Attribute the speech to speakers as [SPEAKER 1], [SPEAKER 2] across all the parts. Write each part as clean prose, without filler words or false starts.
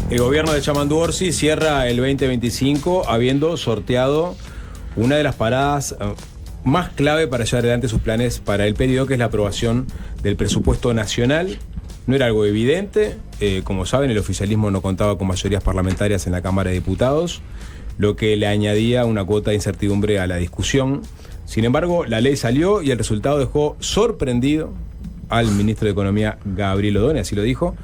[SPEAKER 1] El gobierno de Chamandu Orsi cierra el 2025 habiendo sorteado una de las paradas más clave para llevar adelante sus planes para el periodo, que es la aprobación del presupuesto nacional. No era algo evidente, como saben, el oficialismo no contaba con mayorías parlamentarias en la Cámara de Diputados, lo que le añadía una cuota de incertidumbre a la discusión. Sin embargo, la ley salió y el resultado dejó sorprendido al ministro de Economía, Gabriel Odone, así lo dijo,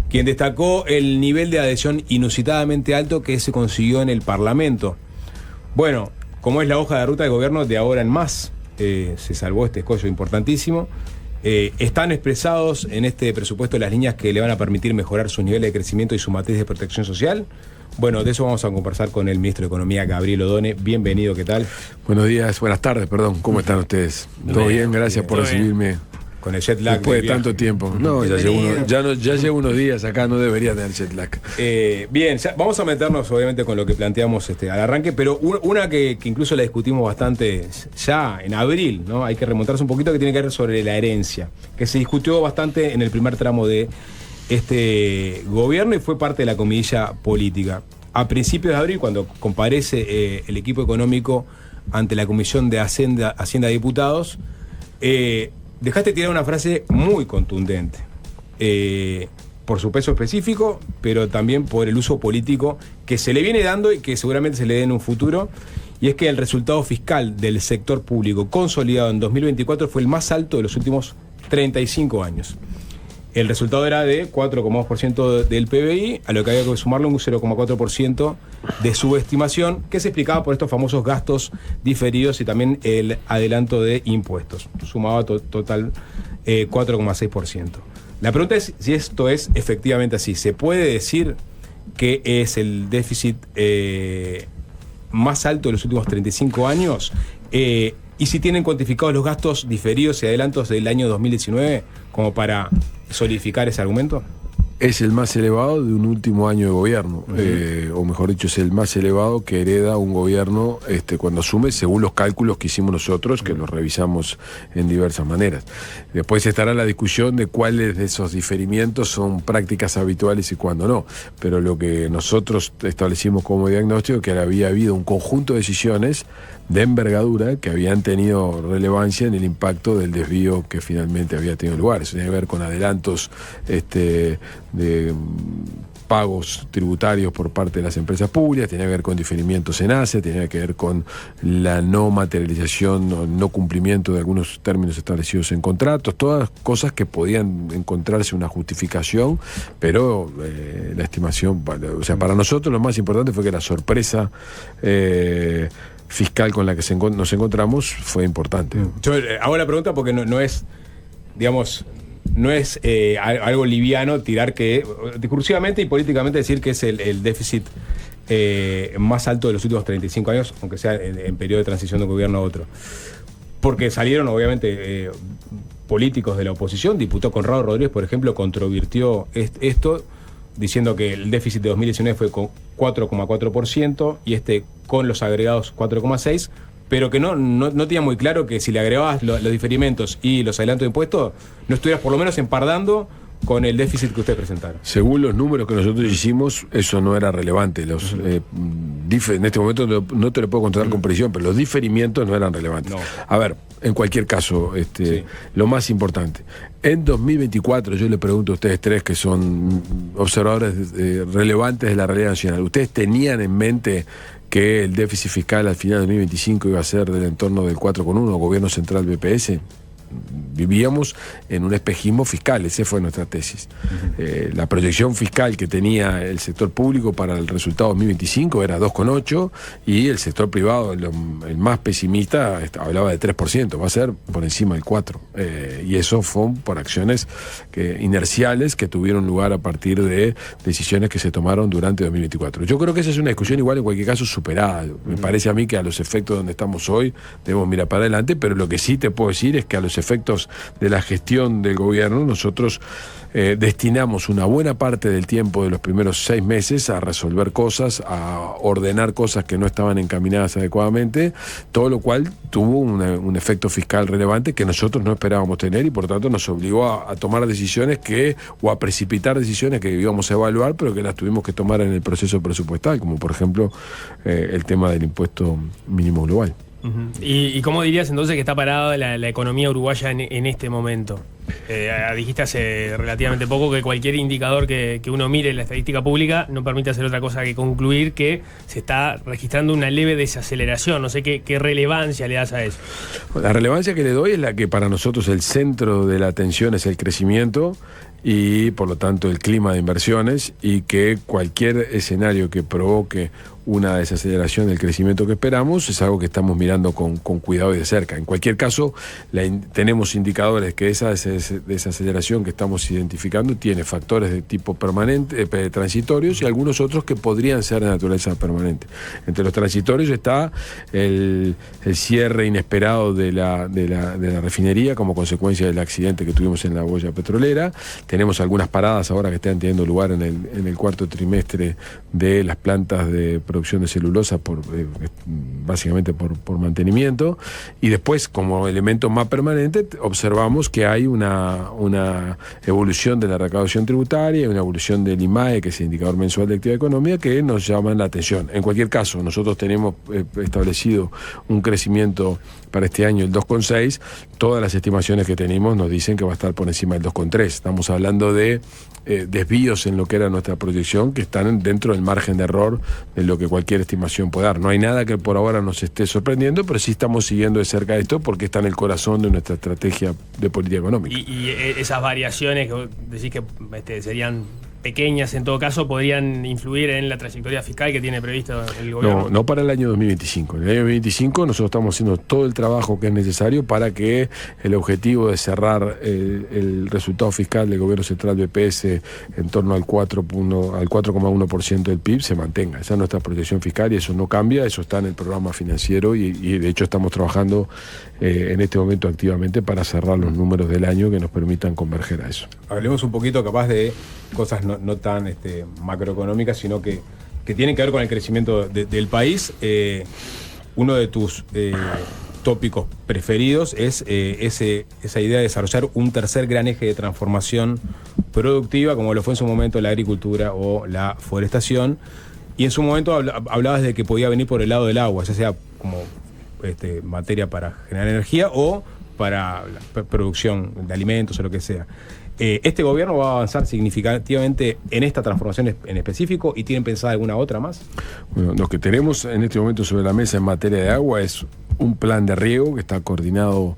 [SPEAKER 1] quien destacó el nivel de adhesión inusitadamente alto que se consiguió en el Parlamento. Bueno, como es la hoja de ruta del gobierno de ahora en más, se salvó este escollo importantísimo. Están expresados en este presupuesto las líneas que le van a permitir mejorar su nivel de crecimiento y su matriz de protección social. Bueno, de eso vamos a conversar con el ministro de Economía, Gabriel Odone. Bienvenido, ¿qué tal?
[SPEAKER 2] Buenos días, buenas tardes, perdón. ¿Cómo están ustedes? ¿Todo bien? Gracias por recibirme.
[SPEAKER 1] Con el jet lag.
[SPEAKER 2] Después de tanto tiempo. No, ya llevo unos días acá, no debería tener jet lag.
[SPEAKER 1] Bien, vamos a meternos obviamente con lo que planteamos al arranque, pero una que incluso la discutimos bastante ya en abril, ¿no? Hay que remontarse un poquito, que tiene que ver sobre la herencia, que se discutió bastante en el primer tramo de este gobierno y fue parte de la comidilla política. A principios de abril, cuando comparece el equipo económico ante la Comisión de Hacienda de Diputados, dejaste tirar una frase muy contundente, por su peso específico, pero también por el uso político que se le viene dando y que seguramente se le dé en un futuro, y es que el resultado fiscal del sector público consolidado en 2024 fue el más alto de los últimos 35 años. El resultado era de 4,2% del PBI, a lo que había que sumarle un 0,4% de subestimación, que se explicaba por estos famosos gastos diferidos y también el adelanto de impuestos. Sumaba total 4,6%. La pregunta es si esto es efectivamente así. ¿Se puede decir que es el déficit más alto de los últimos 35 años? Y si tienen cuantificados los gastos diferidos y adelantos del año 2019 como para solidificar ese argumento.
[SPEAKER 2] Es el más elevado de un último año de gobierno, o mejor dicho, es el más elevado que hereda un gobierno cuando asume, según los cálculos que hicimos nosotros, que los revisamos en diversas maneras. Después estará la discusión de cuáles de esos diferimientos son prácticas habituales y cuándo no, pero lo que nosotros establecimos como diagnóstico es que había habido un conjunto de decisiones de envergadura que habían tenido relevancia en el impacto del desvío que finalmente había tenido lugar. Eso tiene que ver con adelantos de pagos tributarios por parte de las empresas públicas, tenía que ver con diferimientos en ACE, tenía que ver con la no materialización o no cumplimiento de algunos términos establecidos en contratos, todas cosas que podían encontrarse una justificación, pero la estimación, o sea, para nosotros lo más importante fue que la sorpresa fiscal con la que nos encontramos fue importante.
[SPEAKER 1] Yo hago la pregunta porque no es, digamos, no es algo liviano tirar que, discursivamente y políticamente, decir que es el déficit más alto de los últimos 35 años, aunque sea en periodo de transición de un gobierno a otro. Porque salieron, obviamente, políticos de la oposición. Diputado Conrado Rodríguez, por ejemplo, controvirtió esto, diciendo que el déficit de 2019 fue con 4,4% y con los agregados 4,6%, pero que no tenía muy claro que si le agregabas los diferimentos y los adelantos de impuestos, no estuvieras por lo menos empardando con el déficit que ustedes presentaron.
[SPEAKER 2] Según los números que nosotros hicimos, eso no era relevante. En este momento no te lo puedo contar con precisión, pero los diferimientos no eran relevantes. No. A ver, en cualquier caso, sí, lo más importante, en 2024, yo le pregunto a ustedes tres que son observadores relevantes de la realidad nacional, ¿ustedes tenían en mente que el déficit fiscal al final de 2025 iba a ser del entorno del 4,1, gobierno central BPS? Vivíamos en un espejismo fiscal, esa fue nuestra tesis. La proyección fiscal que tenía el sector público para el resultado 2025 era 2,8 y el sector privado, el más pesimista, hablaba de 3%, va a ser por encima del 4%. Y eso fue por acciones inerciales que tuvieron lugar a partir de decisiones que se tomaron durante 2024. Yo creo que esa es una discusión igual en cualquier caso superada. Me parece a mí que a los efectos donde estamos hoy debemos mirar para adelante, pero lo que sí te puedo decir es que a los efectos de la gestión del gobierno, nosotros destinamos una buena parte del tiempo de los primeros 6 meses a resolver cosas, a ordenar cosas que no estaban encaminadas adecuadamente, todo lo cual tuvo un efecto fiscal relevante que nosotros no esperábamos tener y por tanto nos obligó a tomar decisiones o a precipitar decisiones que íbamos a evaluar, pero que las tuvimos que tomar en el proceso presupuestal, como por ejemplo el tema del impuesto mínimo global.
[SPEAKER 3] ¿Y cómo dirías entonces que está parada la economía uruguaya en este momento? Dijiste hace relativamente poco que cualquier indicador que uno mire en la estadística pública no permite hacer otra cosa que concluir que se está registrando una leve desaceleración. No sé qué relevancia le das a eso.
[SPEAKER 2] La relevancia que le doy es la que para nosotros el centro de la atención es el crecimiento y por lo tanto el clima de inversiones, y que cualquier escenario que provoque una desaceleración del crecimiento que esperamos es algo que estamos mirando con cuidado y de cerca. En cualquier caso, tenemos indicadores que esa desaceleración que estamos identificando tiene factores de tipo permanente, transitorios, y algunos otros que podrían ser de naturaleza permanente. Entre los transitorios está el cierre inesperado de la refinería como consecuencia del accidente que tuvimos en la boya petrolera. Tenemos algunas paradas ahora que están teniendo lugar en el cuarto trimestre de las plantas de producción de celulosa básicamente por mantenimiento, y después como elemento más permanente observamos que hay una evolución de la recaudación tributaria, una evolución del IMAE, que es el indicador mensual de actividad económica, que nos llaman la atención. En cualquier caso, nosotros tenemos establecido un crecimiento para este año el 2,6, todas las estimaciones que tenemos nos dicen que va a estar por encima del 2,3. Estamos hablando de desvíos en lo que era nuestra proyección que están dentro del margen de error de lo que cualquier estimación puede dar. No hay nada que por ahora nos esté sorprendiendo, pero sí estamos siguiendo de cerca esto porque está en el corazón de nuestra estrategia de política económica.
[SPEAKER 3] Y esas variaciones que decís que serían pequeñas en todo caso, podrían influir en la trayectoria fiscal que tiene previsto el gobierno.
[SPEAKER 2] No para el año 2025. En el año 2025 nosotros estamos haciendo todo el trabajo que es necesario para que el objetivo de cerrar el resultado fiscal del gobierno central BPS en torno al 4,1% del PIB se mantenga. Esa es nuestra proyección fiscal y eso no cambia, eso está en el programa financiero y de hecho estamos trabajando en este momento activamente para cerrar los números del año que nos permitan converger a eso.
[SPEAKER 1] Hablemos un poquito capaz de cosas no tan macroeconómicas, sino que tienen que ver con el crecimiento del país. Uno de tus tópicos preferidos es esa idea de desarrollar un tercer gran eje de transformación productiva, como lo fue en su momento la agricultura o la forestación. Y en su momento hablabas de que podía venir por el lado del agua, ya sea como materia para generar energía o para la producción de alimentos o lo que sea. ¿Este gobierno va a avanzar significativamente en esta transformación en específico y tienen pensada alguna otra más?
[SPEAKER 2] Bueno, lo que tenemos en este momento sobre la mesa en materia de agua es un plan de riego que está coordinado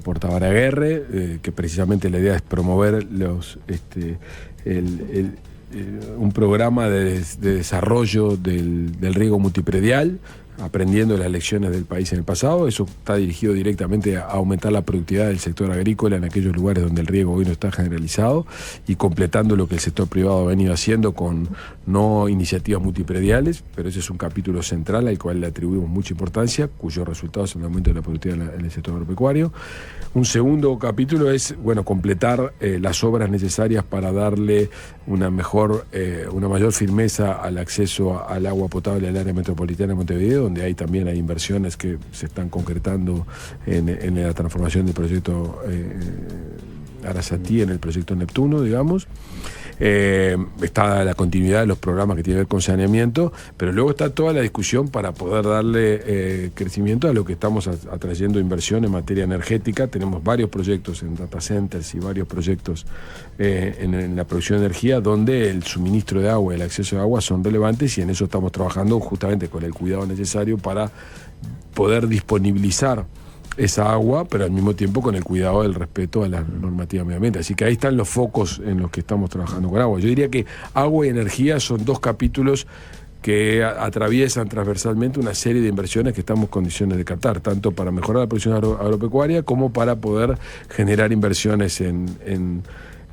[SPEAKER 2] por Tabaré Aguerre, que precisamente la idea es promover un programa de desarrollo del riego multipredial, aprendiendo las lecciones del país en el pasado. Eso está dirigido directamente a aumentar la productividad del sector agrícola en aquellos lugares donde el riego hoy no está generalizado y completando lo que el sector privado ha venido haciendo con no iniciativas multiprediales, pero ese es un capítulo central al cual le atribuimos mucha importancia, cuyos resultados son el aumento de la productividad en el sector agropecuario. Un segundo capítulo es, completar las obras necesarias para darle una mayor firmeza al acceso al agua potable al área metropolitana de Montevideo, donde hay inversiones que se están concretando en la transformación del proyecto Arasatí en el proyecto Neptuno, digamos. Está la continuidad de los programas que tienen que ver con saneamiento, pero luego está toda la discusión para poder darle crecimiento a lo que estamos atrayendo inversión en materia energética. Tenemos varios proyectos en data centers y varios proyectos en la producción de energía donde el suministro de agua y el acceso de agua son relevantes, y en eso estamos trabajando justamente con el cuidado necesario para poder disponibilizar esa agua, pero al mismo tiempo con el cuidado del respeto a la normativa medioambiental. Así que ahí están los focos en los que estamos trabajando con agua. Yo diría que agua y energía son dos capítulos que atraviesan transversalmente una serie de inversiones que estamos en condiciones de captar, tanto para mejorar la producción agropecuaria como para poder generar inversiones en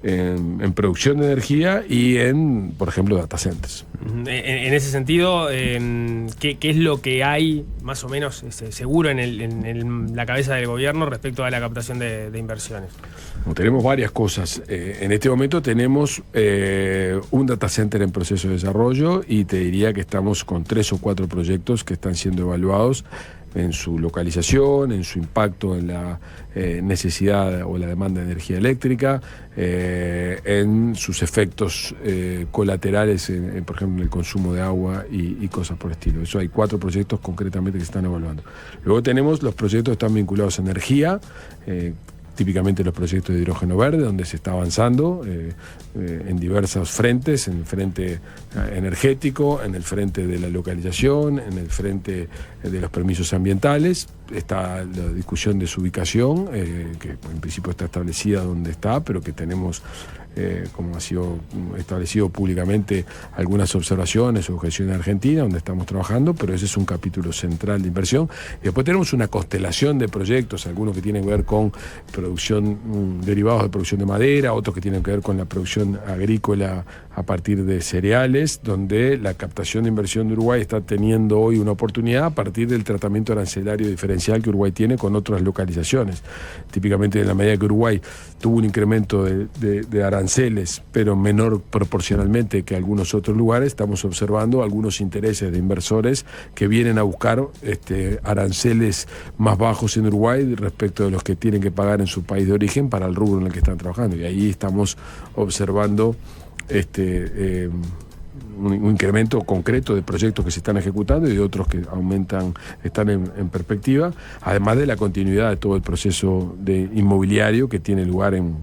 [SPEAKER 2] en producción de energía y en, por ejemplo, data centers.
[SPEAKER 3] En ese sentido, ¿qué es lo que hay más o menos seguro en la cabeza del gobierno respecto a la captación de inversiones?
[SPEAKER 2] Bueno, tenemos varias cosas. En este momento tenemos un data center en proceso de desarrollo y te diría que estamos con 3 o 4 proyectos que están siendo evaluados en su localización, en su impacto en la necesidad o la demanda de energía eléctrica, en sus efectos colaterales, por ejemplo, en el consumo de agua y cosas por el estilo. Eso hay 4 proyectos concretamente que se están evaluando. Luego tenemos los proyectos que están vinculados a energía, típicamente los proyectos de hidrógeno verde, donde se está avanzando en diversos frentes, en el frente energético, en el frente de la localización, en el frente de los permisos ambientales. Está la discusión de su ubicación, que en principio está establecida donde está, pero que tenemos, como ha sido establecido públicamente, algunas observaciones o objeciones en Argentina, donde estamos trabajando, pero ese es un capítulo central de inversión. Y después tenemos una constelación de proyectos, algunos que tienen que ver con producción, derivados de producción de madera, otros que tienen que ver con la producción agrícola a partir de cereales, donde la captación de inversión de Uruguay está teniendo hoy una oportunidad a partir del tratamiento arancelario diferencial que Uruguay tiene con otras localizaciones. Típicamente, en la medida que Uruguay tuvo un incremento de aranceles, pero menor proporcionalmente que algunos otros lugares, estamos observando algunos intereses de inversores que vienen a buscar aranceles más bajos en Uruguay respecto de los que tienen que pagar en su país de origen para el rubro en el que están trabajando. Y ahí estamos observando un incremento concreto de proyectos que se están ejecutando y de otros que están en perspectiva, además de la continuidad de todo el proceso inmobiliario que tiene lugar en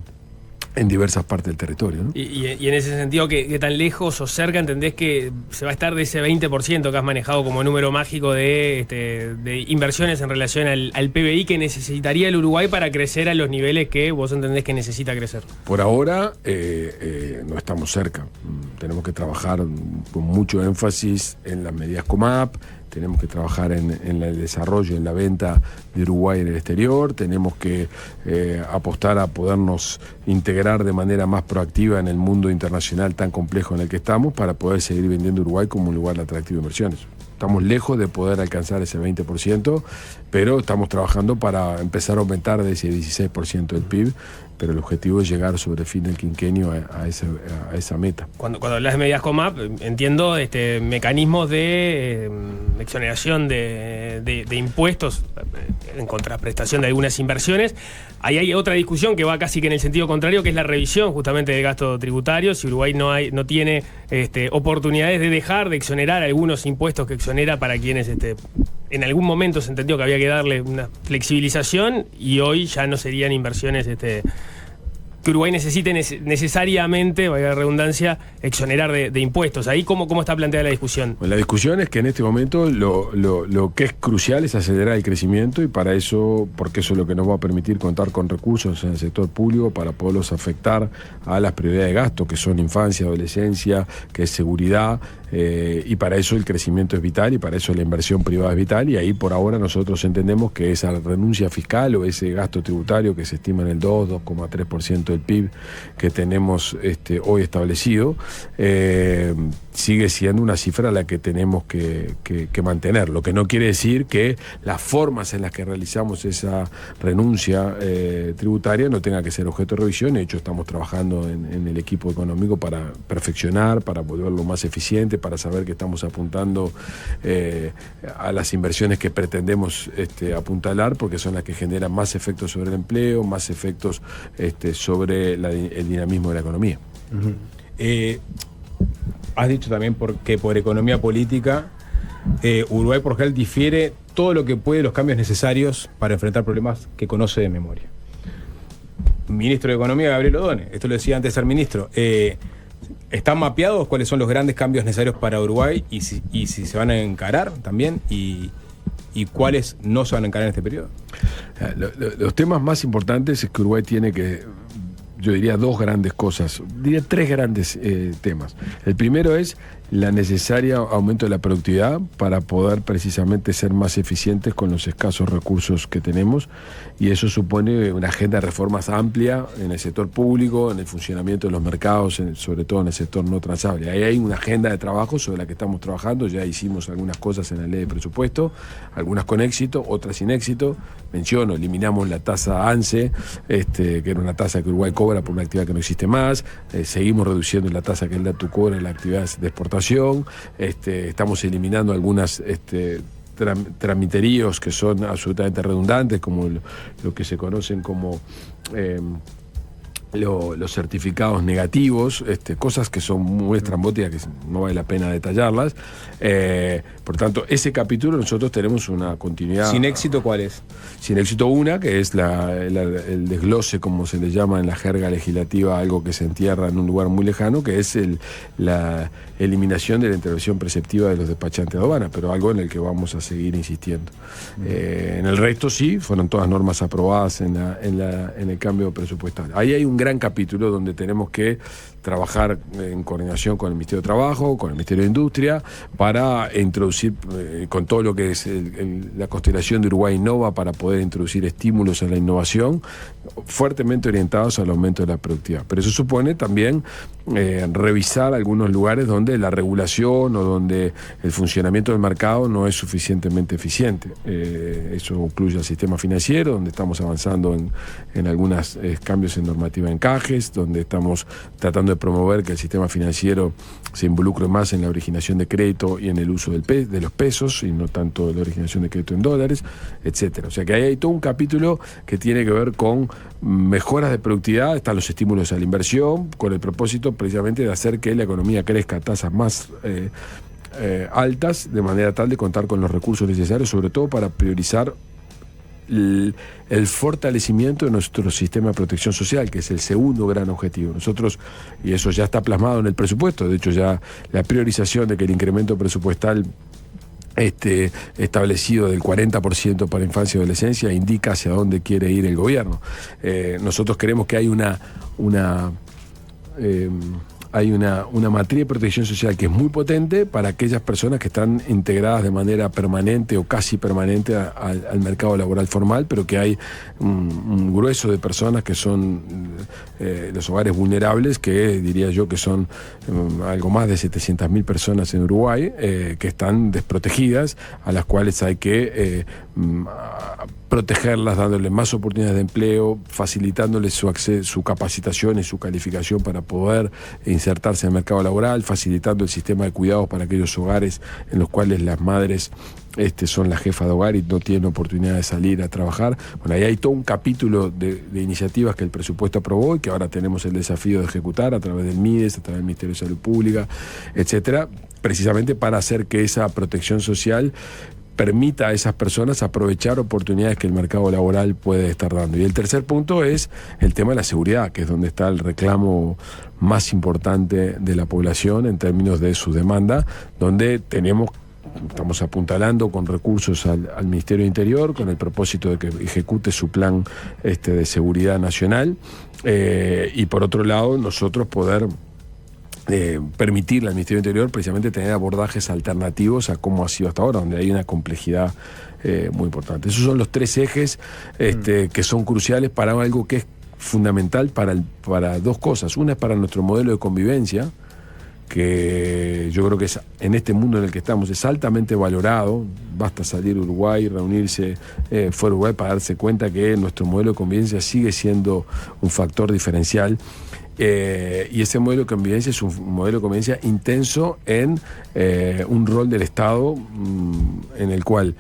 [SPEAKER 2] diversas partes del territorio, ¿no?
[SPEAKER 3] Y en ese sentido, ¿qué tan lejos o cerca entendés que se va a estar de ese 20% que has manejado como número mágico de inversiones en relación al PBI que necesitaría el Uruguay para crecer a los niveles que vos entendés que necesita crecer?
[SPEAKER 2] Por ahora no estamos cerca. Tenemos que trabajar con mucho énfasis en las medidas COMAP, tenemos que trabajar en el desarrollo, en la venta de Uruguay en el exterior, tenemos que apostar a podernos integrar de manera más proactiva en el mundo internacional tan complejo en el que estamos para poder seguir vendiendo Uruguay como un lugar atractivo de inversiones. Estamos lejos de poder alcanzar ese 20%, pero estamos trabajando para empezar a aumentar de ese 16% del PIB, pero el objetivo es llegar sobre el fin del quinquenio a esa meta.
[SPEAKER 3] Cuando hablas de medidas COMAP, entiendo mecanismos de exoneración de impuestos en contraprestación de algunas inversiones. Ahí hay otra discusión que va casi que en el sentido contrario, que es la revisión justamente del gasto tributario. Si Uruguay no tiene oportunidades de dejar de exonerar algunos impuestos que exonera para quienes en algún momento se entendió que había que darle una flexibilización y hoy ya no serían inversiones que Uruguay necesite necesariamente, valga la redundancia, exonerar de impuestos. Ahí, ¿cómo está planteada la discusión?
[SPEAKER 2] Bueno, la discusión es que en este momento lo que es crucial es acelerar el crecimiento y para eso, porque eso es lo que nos va a permitir contar con recursos en el sector público para poderlos afectar a las prioridades de gasto, que son infancia, adolescencia, que es seguridad, y para eso el crecimiento es vital y para eso la inversión privada es vital, y ahí por ahora nosotros entendemos que esa renuncia fiscal o ese gasto tributario que se estima en el 2,3% del PIB que tenemos hoy establecido, sigue siendo una cifra a la que tenemos que mantener, lo que no quiere decir que las formas en las que realizamos esa renuncia tributaria no tenga que ser objeto de revisión. De hecho, estamos trabajando en el equipo económico para perfeccionar, para volverlo más eficiente, para saber que estamos apuntando a las inversiones que pretendemos apuntalar, porque son las que generan más efectos sobre el empleo, más efectos sobre el dinamismo de la economía.
[SPEAKER 1] Uh-huh. Has dicho también que por economía política Uruguay por general difiere todo lo que puede los cambios necesarios para enfrentar problemas que conoce de memoria. Ministro de Economía Gabriel Odone, esto lo decía antes el ministro, ¿están mapeados cuáles son los grandes cambios necesarios para Uruguay y si se van a encarar también y cuáles no se van a encarar en este periodo?
[SPEAKER 2] Los temas más importantes es que Uruguay tiene que, yo diría, 2 grandes cosas, diría 3 grandes temas. El primero es la necesaria aumento de la productividad para poder precisamente ser más eficientes con los escasos recursos que tenemos, y eso supone una agenda de reformas amplia en el sector público, en el funcionamiento de los mercados, sobre todo en el sector no transable. Ahí hay una agenda de trabajo sobre la que estamos trabajando. Ya hicimos algunas cosas en la ley de presupuesto, algunas con éxito, otras sin éxito. Menciono, eliminamos la tasa ANSE, que era una tasa que Uruguay cobra por una actividad que no existe más. Seguimos reduciendo la tasa que el DATU cobra en la actividad de exportación. Estamos eliminando algunas tramiteríos que son absolutamente redundantes, como lo que se conocen como los certificados negativos, cosas que son muy estrambóticas, que no vale la pena detallarlas. Por tanto, ese capítulo nosotros tenemos una continuidad.
[SPEAKER 1] ¿Sin éxito cuál es?
[SPEAKER 2] Sin éxito una, que es el desglose, como se le llama en la jerga legislativa, algo que se entierra en un lugar muy lejano, que es la eliminación de la intervención preceptiva de los despachantes de aduana, pero algo en el que vamos a seguir insistiendo. En el resto sí, fueron todas normas aprobadas en el cambio presupuestal. Ahí hay un gran capítulo donde tenemos que trabajar en coordinación con el Ministerio de Trabajo, con el Ministerio de Industria, para introducir, con todo lo que es la constelación de Uruguay Innova, para poder introducir estímulos a la innovación fuertemente orientados al aumento de la productividad. Pero eso supone también revisar algunos lugares donde la regulación o donde el funcionamiento del mercado no es suficientemente eficiente. Eso incluye el sistema financiero, donde estamos avanzando en algunos cambios en normativa de encajes, donde estamos tratando de promover que el sistema financiero se involucre más en la originación de crédito y en el uso de los pesos, y no tanto de la originación de crédito en dólares, etcétera. O sea que ahí hay todo un capítulo que tiene que ver con mejoras de productividad. Están los estímulos a la inversión, con el propósito precisamente de hacer que la economía crezca a tasas más altas, de manera tal de contar con los recursos necesarios, sobre todo para priorizar el fortalecimiento de nuestro sistema de protección social, que es el segundo gran objetivo. Nosotros, y eso ya está plasmado en el presupuesto, de hecho ya la priorización de que el incremento presupuestal establecido del 40% para infancia y adolescencia indica hacia dónde quiere ir el gobierno. Nosotros creemos que hay una matriz de protección social que es muy potente para aquellas personas que están integradas de manera permanente o casi permanente al mercado laboral formal, pero que hay un grueso de personas que son los hogares vulnerables, que diría yo que son algo más de 700.000 personas en Uruguay, que están desprotegidas, a las cuales hay que protegerlas, dándoles más oportunidades de empleo, facilitándoles su capacitación y su calificación para poder insertarse en el mercado laboral, facilitando el sistema de cuidados para aquellos hogares en los cuales las madres son la jefa de hogar y no tienen oportunidad de salir a trabajar. Bueno, ahí hay todo un capítulo de iniciativas que el presupuesto aprobó y que ahora tenemos el desafío de ejecutar a través del MIDES, a través del Ministerio de Salud Pública, etcétera, precisamente para hacer que esa protección social permita a esas personas aprovechar oportunidades que el mercado laboral puede estar dando. Y el tercer punto es el tema de la seguridad, que es donde está el reclamo más importante de la población en términos de su demanda, donde estamos apuntalando con recursos al Ministerio de Interior con el propósito de que ejecute su plan de seguridad nacional, y por otro lado nosotros poder permitirle al Ministerio del Interior precisamente tener abordajes alternativos a cómo ha sido hasta ahora, donde hay una complejidad muy importante. Esos son los tres ejes que son cruciales para algo que es fundamental para dos cosas. Una es para nuestro modelo de convivencia, que yo creo que en este mundo en el que estamos es altamente valorado. Basta salir a Uruguay, reunirse fuera de Uruguay para darse cuenta que nuestro modelo de convivencia sigue siendo un factor diferencial. Y ese modelo de convivencia es un modelo de convivencia intenso en un rol del Estado en el cual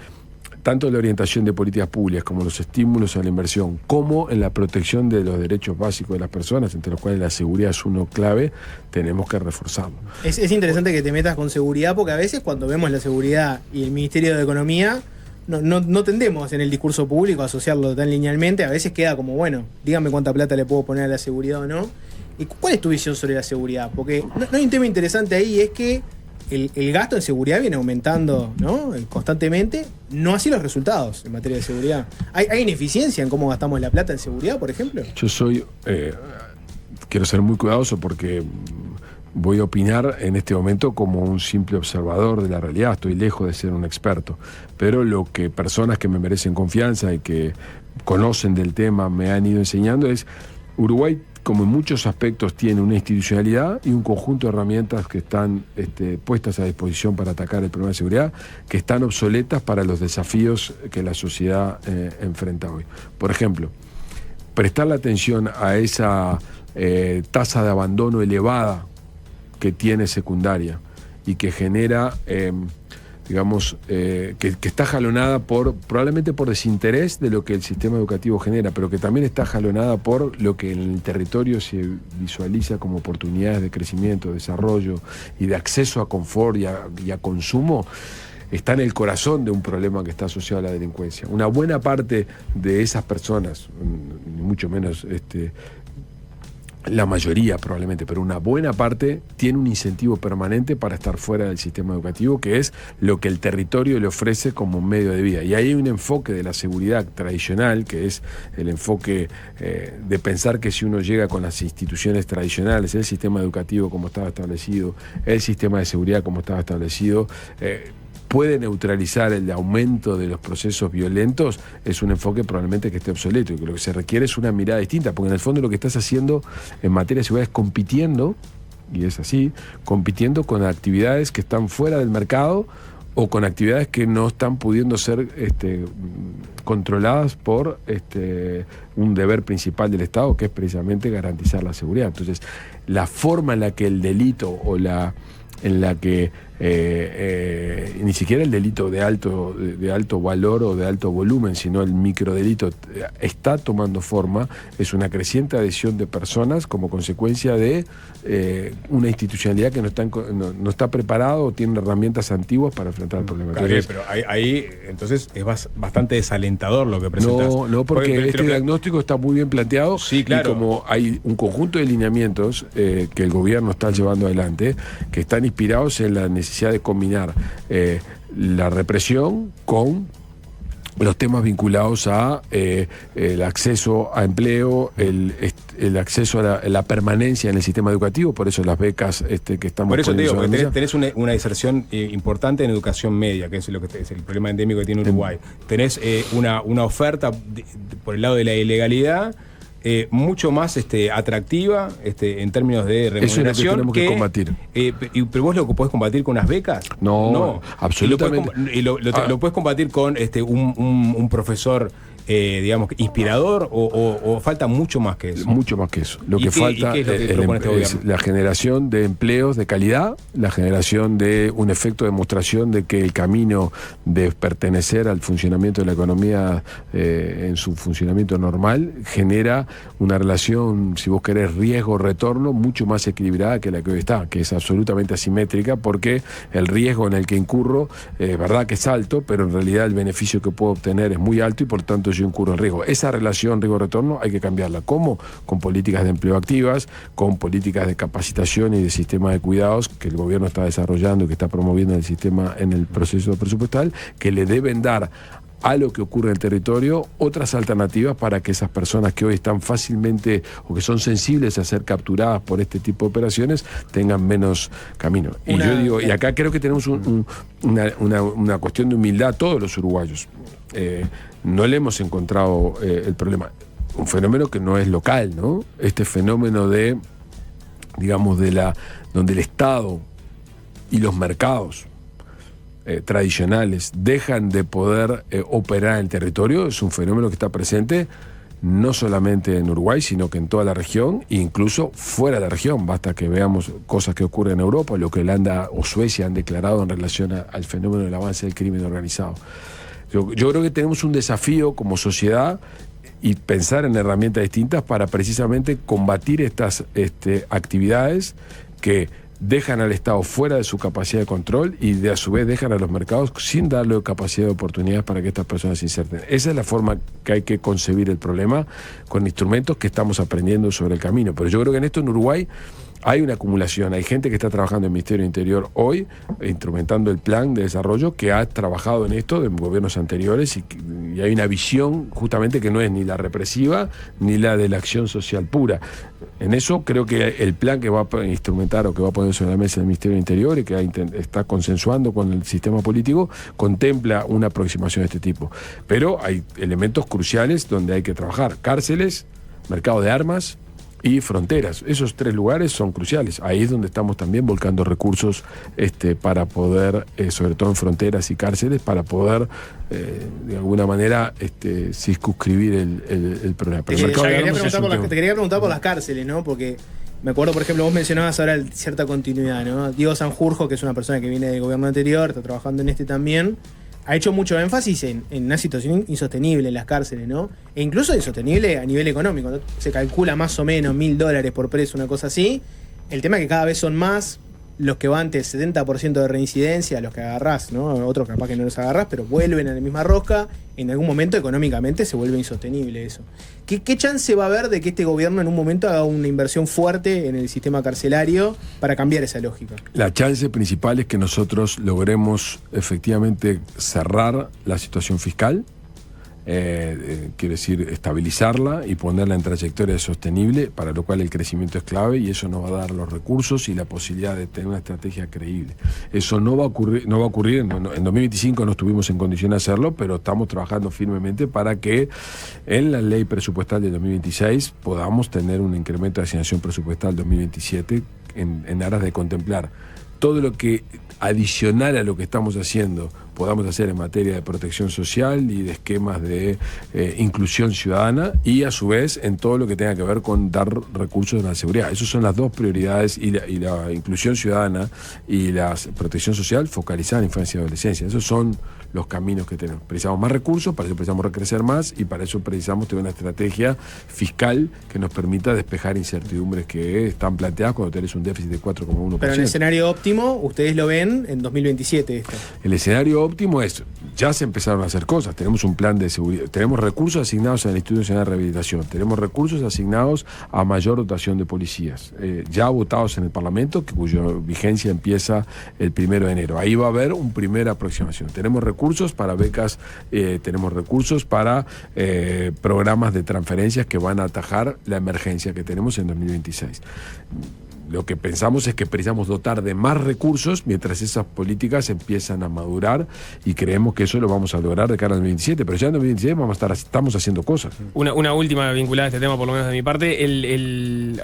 [SPEAKER 2] tanto la orientación de políticas públicas como los estímulos a la inversión, como en la protección de los derechos básicos de las personas, entre los cuales la seguridad es uno clave, tenemos que reforzarlo.
[SPEAKER 4] Es interesante que te metas con seguridad, porque a veces cuando vemos la seguridad y el Ministerio de Economía, no tendemos en el discurso público a asociarlo tan linealmente. A veces queda como, bueno, dígame cuánta plata le puedo poner a la seguridad o no. ¿Y cuál es tu visión sobre la seguridad? Porque no hay un tema interesante ahí, es que el gasto en seguridad viene aumentando, ¿no?, constantemente, no así los resultados en materia de seguridad. ¿Hay ineficiencia en cómo gastamos la plata en seguridad, por ejemplo?
[SPEAKER 2] Yo quiero ser muy cuidadoso porque voy a opinar en este momento como un simple observador de la realidad, estoy lejos de ser un experto, pero lo que personas que me merecen confianza y que conocen del tema me han ido enseñando es: Uruguay, como en muchos aspectos, tiene una institucionalidad y un conjunto de herramientas que están puestas a disposición para atacar el problema de seguridad, que están obsoletas para los desafíos que la sociedad enfrenta hoy. Por ejemplo, prestarle atención a esa tasa de abandono elevada que tiene secundaria y que genera, que está jalonada probablemente por desinterés de lo que el sistema educativo genera, pero que también está jalonada por lo que en el territorio se visualiza como oportunidades de crecimiento, desarrollo y de acceso a confort y a consumo, está en el corazón de un problema que está asociado a la delincuencia. Una buena parte de esas personas, ni mucho menos la mayoría probablemente, pero una buena parte tiene un incentivo permanente para estar fuera del sistema educativo, que es lo que el territorio le ofrece como medio de vida. Y ahí hay un enfoque de la seguridad tradicional, que es el enfoque de pensar que si uno llega con las instituciones tradicionales, el sistema educativo como estaba establecido, el sistema de seguridad como estaba establecido, puede neutralizar el aumento de los procesos violentos, es un enfoque probablemente que esté obsoleto, y que lo que se requiere es una mirada distinta, porque en el fondo lo que estás haciendo en materia de seguridad es compitiendo, y es así, compitiendo con actividades que están fuera del mercado o con actividades que no están pudiendo ser controladas por un deber principal del Estado, que es precisamente garantizar la seguridad. Entonces, la forma en la que el delito o en la que ni siquiera el delito de alto valor o de alto volumen, sino el microdelito está tomando forma, es una creciente adhesión de personas como consecuencia de una institucionalidad que no está preparada o tiene herramientas antiguas para enfrentar el problema.
[SPEAKER 1] Entonces, pero ahí entonces es bastante desalentador lo que presentas.
[SPEAKER 2] No, porque este diagnóstico está muy bien planteado.
[SPEAKER 1] Sí, claro.
[SPEAKER 2] Y como hay un conjunto de lineamientos que el gobierno está llevando adelante, que están inspirados en la necesidad de combinar la represión con los temas vinculados a el acceso a empleo, el acceso a la permanencia en el sistema educativo, por eso las becas que estamos...
[SPEAKER 1] Por eso te digo, porque tenés una deserción importante en educación media, que es lo que es el problema endémico que tiene Uruguay. Tenés una oferta por el lado de la ilegalidad, mucho más atractiva en términos de remuneración.
[SPEAKER 2] Eso es lo que tenemos que combatir.
[SPEAKER 1] ¿Pero vos lo podés combatir con unas becas?
[SPEAKER 2] No, absolutamente.
[SPEAKER 1] ¿Lo podés combatir con un profesor, digamos, inspirador o falta mucho más que eso?
[SPEAKER 2] Mucho más que eso. Lo que falta es la generación de empleos de calidad, la generación de un efecto de demostración de que el camino de pertenecer al funcionamiento de la economía en su funcionamiento normal genera una relación, si vos querés, riesgo-retorno mucho más equilibrada que la que hoy está, que es absolutamente asimétrica, porque el riesgo en el que incurro, verdad que es alto, pero en realidad el beneficio que puedo obtener es muy alto y por tanto yo incurro en riesgo. Esa relación riesgo-retorno hay que cambiarla. ¿Cómo? Con políticas de empleo activas, con políticas de capacitación y de sistema de cuidados que el gobierno está desarrollando y que está promoviendo el sistema en el proceso presupuestal, que le deben dar a lo que ocurre en el territorio otras alternativas para que esas personas que hoy están fácilmente o que son sensibles a ser capturadas por este tipo de operaciones tengan menos camino. Y yo digo, y acá creo que tenemos una cuestión de humildad todos los uruguayos. No le hemos encontrado el problema. Un fenómeno que no es local, ¿no? Este fenómeno de, digamos, donde el Estado y los mercados tradicionales dejan de poder operar en el territorio, es un fenómeno que está presente no solamente en Uruguay, sino que en toda la región, e incluso fuera de la región. Basta que veamos cosas que ocurren en Europa, lo que Holanda o Suecia han declarado en relación al fenómeno del avance del crimen organizado. Yo creo que tenemos un desafío como sociedad y pensar en herramientas distintas para precisamente combatir estas actividades que dejan al Estado fuera de su capacidad de control y a su vez dejan a los mercados sin darle capacidad de oportunidades para que estas personas se inserten. Esa es la forma que hay que concebir el problema, con instrumentos que estamos aprendiendo sobre el camino. Pero yo creo que en esto en Uruguay hay una acumulación, hay gente que está trabajando en el Ministerio del Interior hoy, instrumentando el plan de desarrollo, que ha trabajado en esto de gobiernos anteriores y Y hay una visión justamente que no es ni la represiva ni la de la acción social pura. En eso creo que el plan que va a instrumentar o que va a poner sobre la mesa el Ministerio del Interior y que está consensuando con el sistema político contempla una aproximación de este tipo. Pero hay elementos cruciales donde hay que trabajar: cárceles, mercado de armas y fronteras. Esos 3 lugares son cruciales. Ahí es donde estamos también volcando recursos para poder, sobre todo en fronteras y cárceles, para poder de alguna manera circunscribir el problema. Pero
[SPEAKER 4] te quería preguntar por las cárceles, ¿no? Porque me acuerdo, por ejemplo, vos mencionabas ahora cierta continuidad, ¿no? Diego Sanjurjo, que es una persona que viene del gobierno anterior, está trabajando en también, ha hecho mucho énfasis en una situación insostenible en las cárceles, ¿no? E incluso insostenible a nivel económico, ¿no? Se calcula más o menos $1.000 por preso, una cosa así. El tema es que cada vez son más los que van ante el 70% de reincidencia, los que agarrás, ¿no? Otros capaz que no los agarrás, pero vuelven a la misma rosca. En algún momento económicamente se vuelve insostenible eso. ¿Qué chance va a haber de que este gobierno en un momento haga una inversión fuerte en el sistema carcelario para cambiar esa lógica?
[SPEAKER 2] La chance principal es que nosotros logremos efectivamente cerrar la situación fiscal, quiero decir, estabilizarla y ponerla en trayectoria sostenible, para lo cual el crecimiento es clave, y eso nos va a dar los recursos y la posibilidad de tener una estrategia creíble. Eso no va a ocurrir en 2025 no estuvimos en condición de hacerlo, pero estamos trabajando firmemente para que en la ley presupuestal de 2026 podamos tener un incremento de asignación presupuestal 2027 en aras de contemplar todo lo que adicional a lo que estamos haciendo podamos hacer en materia de protección social y de esquemas de inclusión ciudadana, y a su vez en todo lo que tenga que ver con dar recursos a la seguridad. Esas son las 2 prioridades, y la inclusión ciudadana y la protección social focalizada en infancia y adolescencia. Esos son los caminos que tenemos. Precisamos más recursos, para eso precisamos crecer más, y para eso precisamos tener una estrategia fiscal que nos permita despejar incertidumbres que están planteadas cuando tenés un déficit de 4,1%.
[SPEAKER 4] Pero en el escenario óptimo, ustedes lo ven en 2027 esto.
[SPEAKER 2] El escenario óptimo es, ya se empezaron a hacer cosas, tenemos un plan de seguridad, tenemos recursos asignados al Instituto Nacional de Rehabilitación, tenemos recursos asignados a mayor dotación de policías, ya votados en el Parlamento, cuya vigencia empieza el 1 de enero. Ahí va a haber una primera aproximación. Tenemos recursos para becas, tenemos recursos para programas de transferencias que van a atajar la emergencia que tenemos en 2026. Lo que pensamos es que precisamos dotar de más recursos mientras esas políticas empiezan a madurar, y creemos que eso lo vamos a lograr de cara al 2027, pero ya en 2027 estamos haciendo cosas.
[SPEAKER 3] Una última vinculada a este tema, por lo menos de mi parte.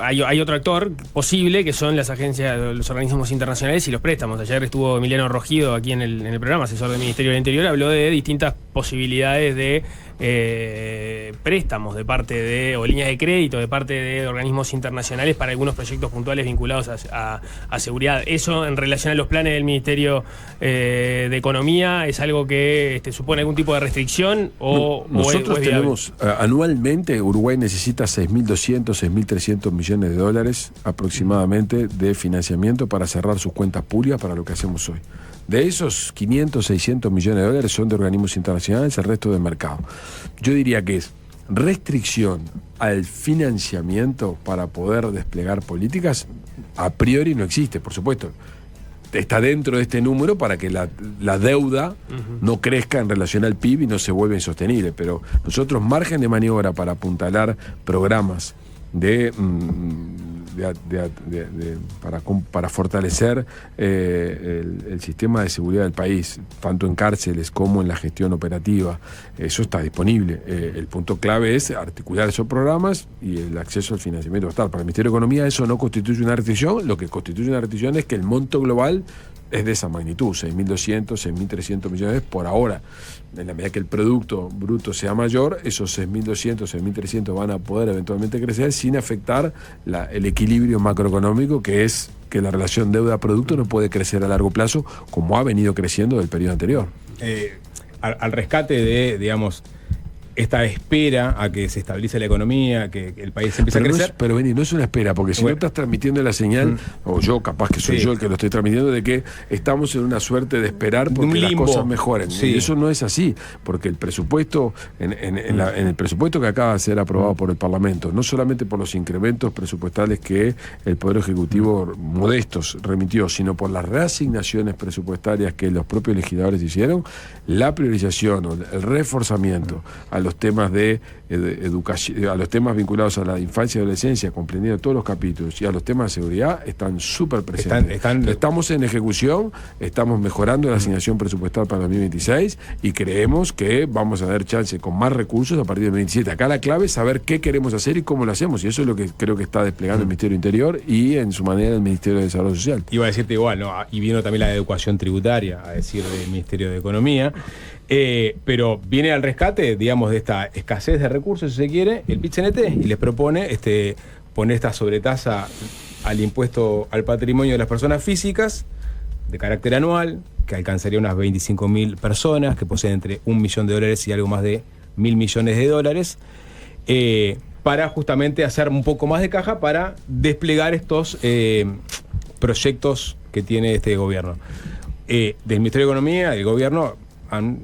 [SPEAKER 3] Hay otro actor posible, que son las agencias, los organismos internacionales y los préstamos. Ayer estuvo Emiliano Rogido aquí en el programa, asesor del Ministerio del Interior, habló de distintas posibilidades de préstamos de parte de, o líneas de crédito de parte de organismos internacionales para algunos proyectos puntuales vinculados a seguridad. Eso, en relación a los planes del Ministerio de Economía, ¿es algo que supone algún tipo de restricción?
[SPEAKER 2] Nosotros tenemos anualmente, Uruguay necesita 6.200, 6.300 millones de dólares aproximadamente de financiamiento para cerrar sus cuentas públicas para lo que hacemos hoy. De esos 500, 600 millones de dólares son de organismos internacionales, el resto de mercado. Yo diría que es restricción al financiamiento para poder desplegar políticas, a priori no existe, por supuesto. Está dentro de este número para que la deuda no crezca en relación al PIB y no se vuelva insostenible, pero nosotros margen de maniobra para apuntalar programas para fortalecer el sistema de seguridad del país, tanto en cárceles como en la gestión operativa, eso está disponible. El punto clave es articular esos programas y el acceso al financiamiento estatal. Para el Ministerio de Economía eso no constituye una restricción, lo que constituye una restricción es que el monto global es de esa magnitud, 6.200, 6.300 millones por ahora. En la medida que el producto bruto sea mayor, esos 6.200, 6.300 van a poder eventualmente crecer sin afectar el equilibrio macroeconómico, que es que la relación deuda-producto no puede crecer a largo plazo como ha venido creciendo del periodo anterior.
[SPEAKER 1] Al rescate de, digamos, esta espera a que se estabilice la economía, que el país empiece a crecer.
[SPEAKER 2] Pero Beni, no es una espera, porque si no estás transmitiendo la señal, o yo, capaz que soy yo el que lo estoy transmitiendo, de que estamos en una suerte de esperar porque las cosas mejoren. Y eso no es así, porque el presupuesto, en el presupuesto que acaba de ser aprobado por el Parlamento, no solamente por los incrementos presupuestales que el Poder Ejecutivo modestos remitió, sino por las reasignaciones presupuestarias que los propios legisladores hicieron, la priorización o el reforzamiento a los temas de educación, a los temas vinculados a la infancia y adolescencia, comprendiendo todos los capítulos, y a los temas de seguridad, están súper presentes. Estamos en ejecución, estamos mejorando la asignación presupuestal para el 2026 y creemos que vamos a dar chance con más recursos a partir del 2027. Acá la clave es saber qué queremos hacer y cómo lo hacemos, y eso es lo que creo que está desplegando el Ministerio Interior y en su manera el Ministerio de Desarrollo Social.
[SPEAKER 1] Iba a decirte igual, ¿no? Y vino también la educación tributaria, a decir del Ministerio de Economía. Pero viene al rescate, digamos, de esta escasez de recursos, si se quiere, el PIT-CNT, y les propone poner esta sobretasa al impuesto al patrimonio de las personas físicas de carácter anual, que alcanzaría unas 25.000 personas que poseen entre $1 millón y algo más de 1.000 millones de dólares, para justamente hacer un poco más de caja para desplegar estos proyectos que tiene este gobierno. Del Ministerio de Economía, el gobierno han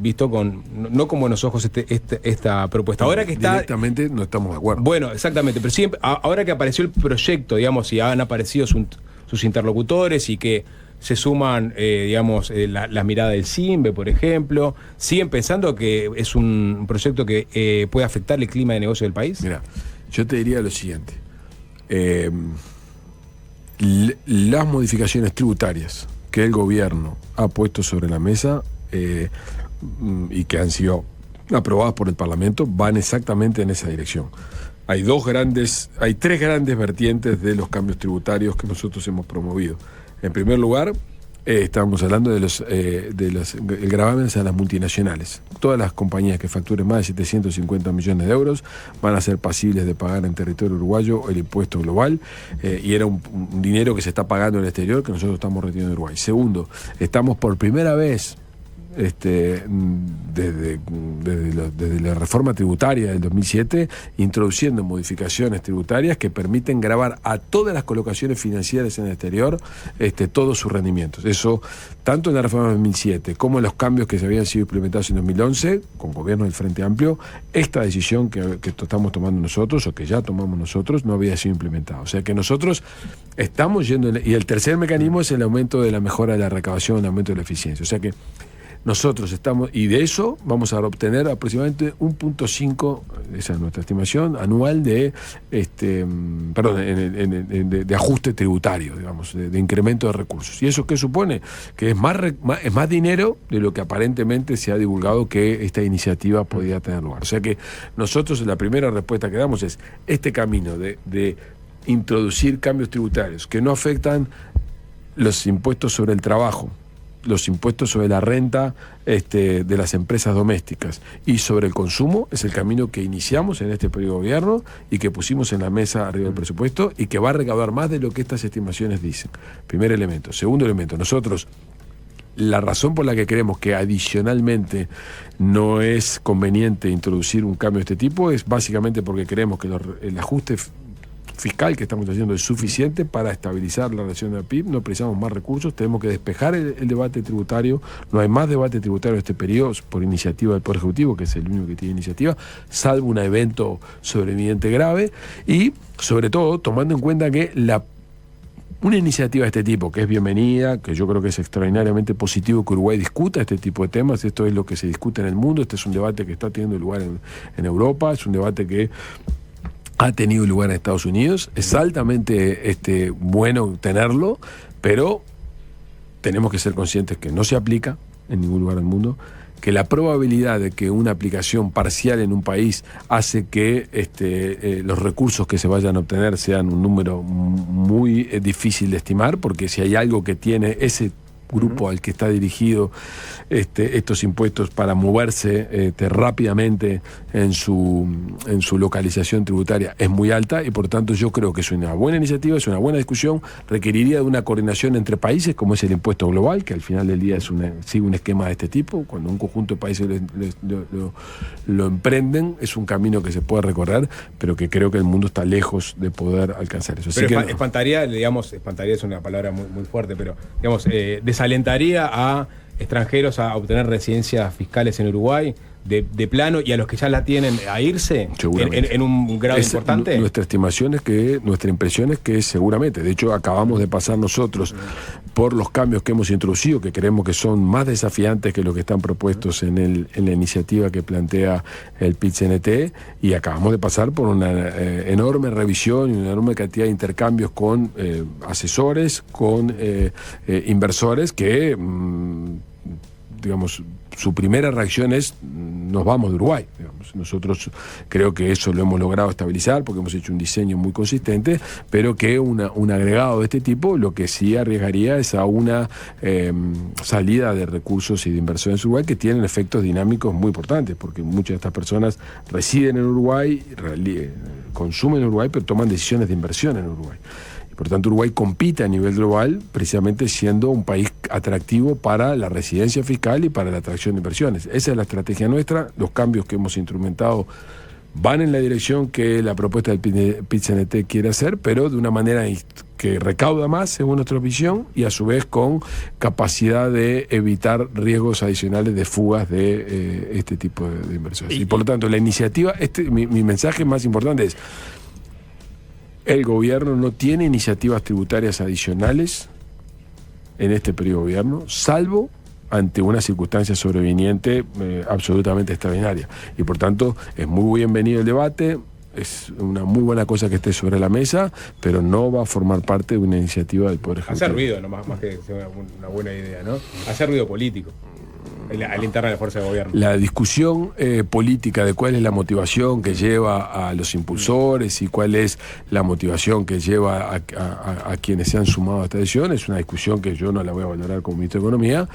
[SPEAKER 1] visto no con buenos ojos esta propuesta. Ahora que está
[SPEAKER 2] directamente no estamos de acuerdo.
[SPEAKER 1] Bueno, exactamente, pero siempre, ahora que apareció el proyecto, digamos, y han aparecido sus interlocutores y que se suman, digamos, la mirada del CIMBE, por ejemplo, ¿siguen pensando que es un proyecto que puede afectar el clima de negocio del país?
[SPEAKER 2] Mira, yo te diría lo siguiente. Las modificaciones tributarias que el gobierno ha puesto sobre la mesa y que han sido aprobadas por el Parlamento van exactamente en esa dirección. Hay tres grandes vertientes de los cambios tributarios que nosotros hemos promovido. En primer lugar, estábamos hablando de el gravamen a las multinacionales. Todas las compañías que facturen más de 750 millones de euros van a ser pasibles de pagar en territorio uruguayo el impuesto global, y era un dinero que se está pagando en el exterior que nosotros estamos retirando en Uruguay. Segundo, estamos por primera vez desde la reforma tributaria del 2007, introduciendo modificaciones tributarias que permiten gravar a todas las colocaciones financieras en el exterior todos sus rendimientos. Eso, tanto en la reforma del 2007 como en los cambios que se habían sido implementados en 2011, con gobierno del Frente Amplio, esta decisión que estamos tomando nosotros, o que ya tomamos nosotros, no había sido implementada. O sea que nosotros estamos yendo, y el tercer mecanismo es el aumento de la mejora de la recaudación, el aumento de la eficiencia. O sea que nosotros estamos, y de eso vamos a obtener aproximadamente 1.5, esa es nuestra estimación, anual de ajuste tributario, digamos, de incremento de recursos. ¿Y eso qué supone? Que es más dinero de lo que aparentemente se ha divulgado que esta iniciativa podía tener lugar. O sea que nosotros la primera respuesta que damos es este camino de introducir cambios tributarios que no afectan los impuestos sobre el trabajo, los impuestos sobre la renta de las empresas domésticas y sobre el consumo, es el camino que iniciamos en este periodo de gobierno y que pusimos en la mesa arriba del presupuesto y que va a recaudar más de lo que estas estimaciones dicen. Primer elemento. Segundo elemento, nosotros, la razón por la que creemos que adicionalmente no es conveniente introducir un cambio de este tipo es básicamente porque creemos que el ajuste fiscal que estamos haciendo es suficiente para estabilizar la relación del PIB, no precisamos más recursos, tenemos que despejar el debate tributario, no hay más debate tributario en este periodo por iniciativa del Poder Ejecutivo, que es el único que tiene iniciativa, salvo un evento sobreviviente grave, y sobre todo tomando en cuenta que una iniciativa de este tipo, que es bienvenida, que yo creo que es extraordinariamente positivo que Uruguay discuta este tipo de temas, esto es lo que se discute en el mundo, este es un debate que está teniendo lugar en Europa, es un debate que ha tenido lugar en Estados Unidos, es altamente bueno tenerlo, pero tenemos que ser conscientes que no se aplica en ningún lugar del mundo, que la probabilidad de que una aplicación parcial en un país hace que los recursos que se vayan a obtener sean un número muy difícil de estimar, porque si hay algo que tiene ese grupo al que está dirigido estos impuestos para moverse rápidamente en su localización tributaria es muy alta, y por tanto yo creo que es una buena iniciativa, es una buena discusión, requeriría de una coordinación entre países, como es el impuesto global, que al final del día sigue un esquema de este tipo. Cuando un conjunto de países lo emprenden, es un camino que se puede recorrer, pero que creo que el mundo está lejos de poder alcanzar eso.
[SPEAKER 1] Pero espantaría, digamos, espantaría es una palabra muy, muy fuerte, pero digamos, desalentaría a extranjeros a obtener residencias fiscales en Uruguay de plano, y a los que ya la tienen a irse en un grado importante.
[SPEAKER 2] Nuestra estimación es que, nuestra impresión es que seguramente, de hecho acabamos de pasar nosotros por los cambios que hemos introducido, que creemos que son más desafiantes que los que están propuestos en la iniciativa que plantea el PIT-CNT, y acabamos de pasar por una enorme revisión y una enorme cantidad de intercambios con asesores, con inversores que digamos, su primera reacción es: nos vamos de Uruguay. Digamos. Nosotros creo que eso lo hemos logrado estabilizar porque hemos hecho un diseño muy consistente, pero que un agregado de este tipo lo que sí arriesgaría es a una salida de recursos y de inversiones en Uruguay, que tienen efectos dinámicos muy importantes, porque muchas de estas personas residen en Uruguay, consumen en Uruguay, pero toman decisiones de inversión en Uruguay. Por tanto, Uruguay compite a nivel global precisamente siendo un país atractivo para la residencia fiscal y para la atracción de inversiones. Esa es la estrategia nuestra. Los cambios que hemos instrumentado van en la dirección que la propuesta del PIT-CNT quiere hacer, pero de una manera que recauda más, según nuestra visión, y a su vez con capacidad de evitar riesgos adicionales de fugas de este tipo de inversiones. Y por lo tanto, la iniciativa, mi mensaje más importante es: el gobierno no tiene iniciativas tributarias adicionales en este periodo de gobierno, salvo ante una circunstancia sobreviniente absolutamente extraordinaria. Y por tanto, es muy bienvenido el debate, es una muy buena cosa que esté sobre la mesa, pero no va a formar parte de una iniciativa del Poder Ejecutivo.
[SPEAKER 1] Hacer ruido, no, más que sea una buena idea, ¿no? Hacer ruido político al interno de la fuerza de gobierno.
[SPEAKER 2] La discusión política de cuál es la motivación que lleva a los impulsores y cuál es la motivación que lleva a quienes se han sumado a esta decisión es una discusión que yo no la voy a valorar como ministro de Economía.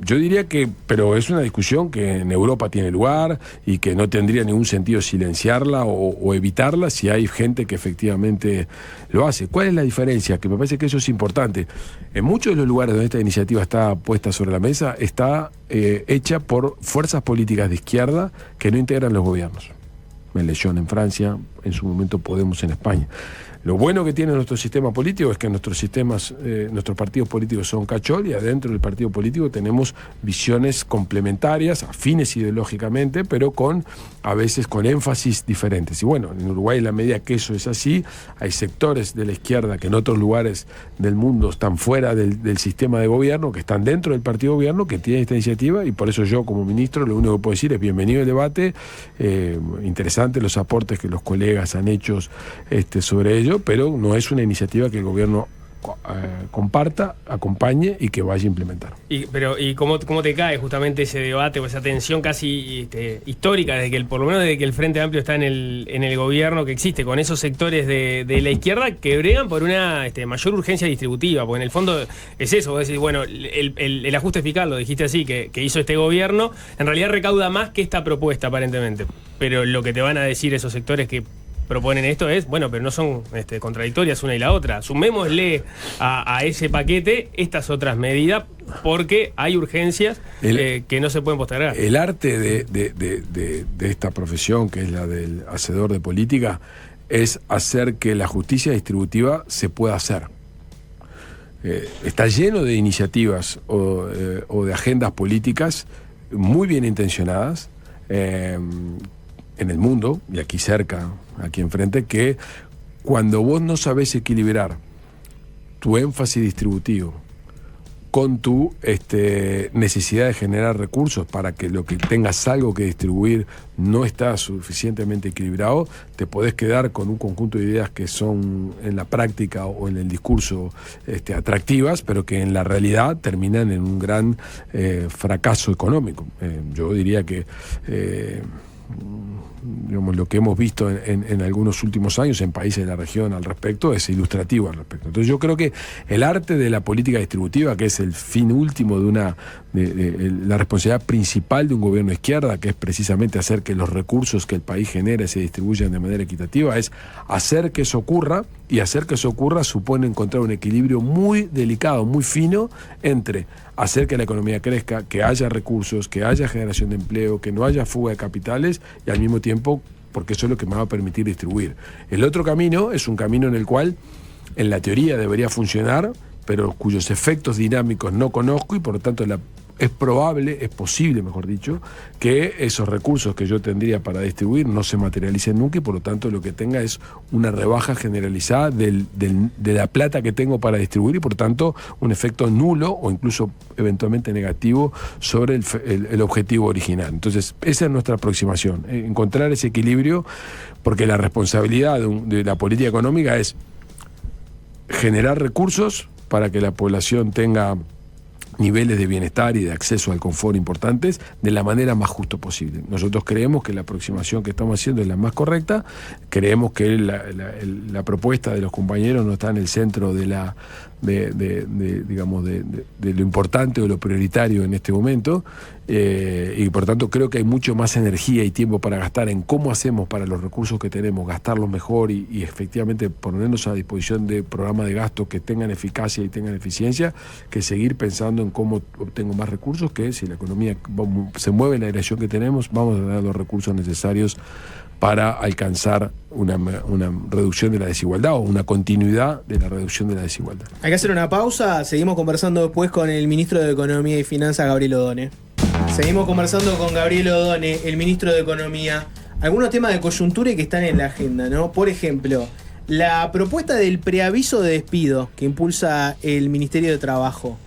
[SPEAKER 2] Yo diría que, pero es una discusión que en Europa tiene lugar y que no tendría ningún sentido silenciarla o evitarla si hay gente que efectivamente lo hace. ¿Cuál es la diferencia? Que me parece que eso es importante. En muchos de los lugares donde esta iniciativa está puesta sobre la mesa, está hecha por fuerzas políticas de izquierda que no integran los gobiernos. Mélenchon en Francia, en su momento Podemos en España. Lo bueno que tiene nuestro sistema político es que nuestros partidos políticos son cachol, y adentro del partido político tenemos visiones complementarias, afines ideológicamente, pero a veces con énfasis diferentes. Y bueno, en Uruguay, en la medida que eso es así, hay sectores de la izquierda que en otros lugares del mundo están fuera del sistema de gobierno, que están dentro del partido de gobierno, que tienen esta iniciativa, y por eso yo como ministro lo único que puedo decir es: bienvenido el debate, interesante los aportes que los colegas han hecho sobre ello, pero no es una iniciativa que el gobierno comparta, acompañe y que vaya a implementar.
[SPEAKER 3] ¿Y cómo te cae justamente ese debate o esa tensión casi histórica, por lo menos desde que el Frente Amplio está en el gobierno, que existe con esos sectores de la izquierda que bregan por una mayor urgencia distributiva? Porque en el fondo es eso, vos decís, bueno, el ajuste fiscal, lo dijiste así, que hizo este gobierno, en realidad recauda más que esta propuesta aparentemente, pero lo que te van a decir esos sectores que proponen esto es: bueno, pero no son contradictorias una y la otra. Sumémosle a ese paquete estas otras medidas porque hay urgencias que no se pueden postergar.
[SPEAKER 2] El arte de esta profesión, que es la del hacedor de política, es hacer que la justicia distributiva se pueda hacer. Está lleno de iniciativas o de agendas políticas muy bien intencionadas en el mundo, y aquí cerca, aquí enfrente, que cuando vos no sabés equilibrar tu énfasis distributivo con tu necesidad de generar recursos para que lo que tengas algo que distribuir no está suficientemente equilibrado, te podés quedar con un conjunto de ideas que son en la práctica o en el discurso atractivas, pero que en la realidad terminan en un gran fracaso económico. Yo diría que digamos, lo que hemos visto en algunos últimos años en países de la región al respecto es ilustrativo al respecto. Entonces yo creo que el arte de la política distributiva, que es el fin último de la responsabilidad principal de un gobierno de izquierda, que es precisamente hacer que los recursos que el país genera se distribuyan de manera equitativa, es hacer que eso ocurra, y hacer que eso ocurra supone encontrar un equilibrio muy delicado, muy fino, entre hacer que la economía crezca, que haya recursos, que haya generación de empleo, que no haya fuga de capitales, y al mismo tiempo, porque eso es lo que me va a permitir distribuir. El otro camino es un camino en el cual, en la teoría debería funcionar, pero cuyos efectos dinámicos no conozco, y por lo tanto es probable, es posible, mejor dicho, que esos recursos que yo tendría para distribuir no se materialicen nunca, y por lo tanto lo que tenga es una rebaja generalizada de la plata que tengo para distribuir, y por tanto un efecto nulo o incluso eventualmente negativo sobre el objetivo original. Entonces esa es nuestra aproximación, encontrar ese equilibrio, porque la responsabilidad de la política económica es generar recursos para que la población tenga niveles de bienestar y de acceso al confort importantes de la manera más justo posible. Nosotros creemos que la aproximación que estamos haciendo es la más correcta, creemos que la propuesta de los compañeros no está en el centro de lo importante o lo prioritario en este momento, y por tanto creo que hay mucho más energía y tiempo para gastar en cómo hacemos para los recursos que tenemos, gastarlos mejor y efectivamente ponernos a disposición de programas de gasto que tengan eficacia y tengan eficiencia, que seguir pensando en cómo obtengo más recursos, que si la economía se mueve en la dirección que tenemos, vamos a tener los recursos necesarios para alcanzar una reducción de la desigualdad o una continuidad de la reducción de la desigualdad.
[SPEAKER 4] Hay que hacer una pausa, seguimos conversando después con el ministro de Economía y Finanzas, Gabriel Odone. Seguimos conversando con Gabriel Odone, el ministro de Economía. Algunos temas de coyuntura y que están en la agenda, ¿no? Por ejemplo, la propuesta del preaviso de despido que impulsa el Ministerio de Trabajo.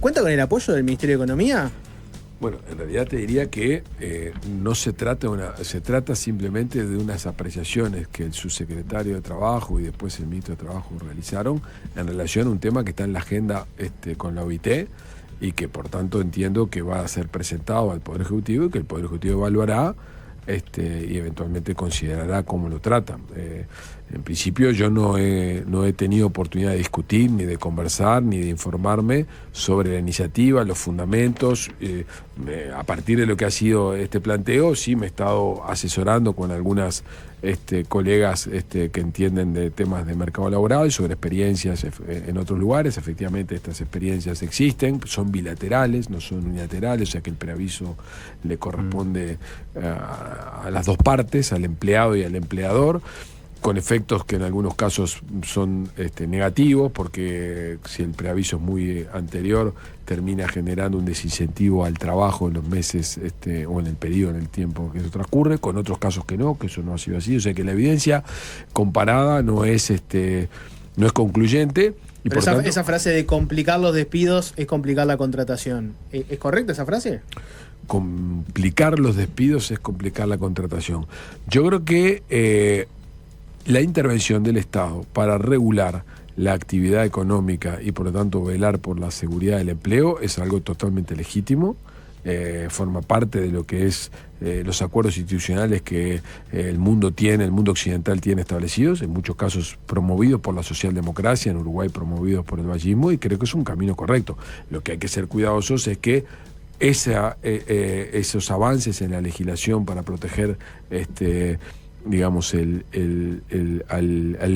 [SPEAKER 4] ¿Cuenta con el apoyo del Ministerio de Economía?
[SPEAKER 2] Bueno, en realidad te diría que no se trata se trata simplemente de unas apreciaciones que el subsecretario de Trabajo y después el ministro de Trabajo realizaron en relación a un tema que está en la agenda con la OIT, y que por tanto entiendo que va a ser presentado al Poder Ejecutivo y que el Poder Ejecutivo evaluará y eventualmente considerará cómo lo tratan. En principio yo no he tenido oportunidad de discutir, ni de conversar, ni de informarme sobre la iniciativa, los fundamentos. A partir de lo que ha sido este planteo, sí me he estado asesorando con algunas colegas que entienden de temas de mercado laboral, sobre experiencias en otros lugares. Efectivamente estas experiencias existen, son bilaterales, no son unilaterales, o sea que el preaviso le corresponde a las dos partes, al empleado y al empleador, con efectos que en algunos casos son negativos, porque si el preaviso es muy anterior, termina generando un desincentivo al trabajo en los meses o en el periodo, en el tiempo que eso transcurre, con otros casos que eso no ha sido así. O sea que la evidencia comparada no es concluyente. Y
[SPEAKER 4] pero
[SPEAKER 2] por tanto,
[SPEAKER 4] esa frase de complicar los despidos es complicar la contratación. ¿Es correcta esa frase?
[SPEAKER 2] Complicar los despidos es complicar la contratación. Yo creo que la intervención del Estado para regular la actividad económica y por lo tanto velar por la seguridad del empleo es algo totalmente legítimo, forma parte de lo que es los acuerdos institucionales que el mundo occidental tiene establecidos, en muchos casos promovidos por la socialdemocracia, en Uruguay promovidos por el vallismo, y creo que es un camino correcto. Lo que hay que ser cuidadosos es que esos avances en la legislación para proteger digamos, al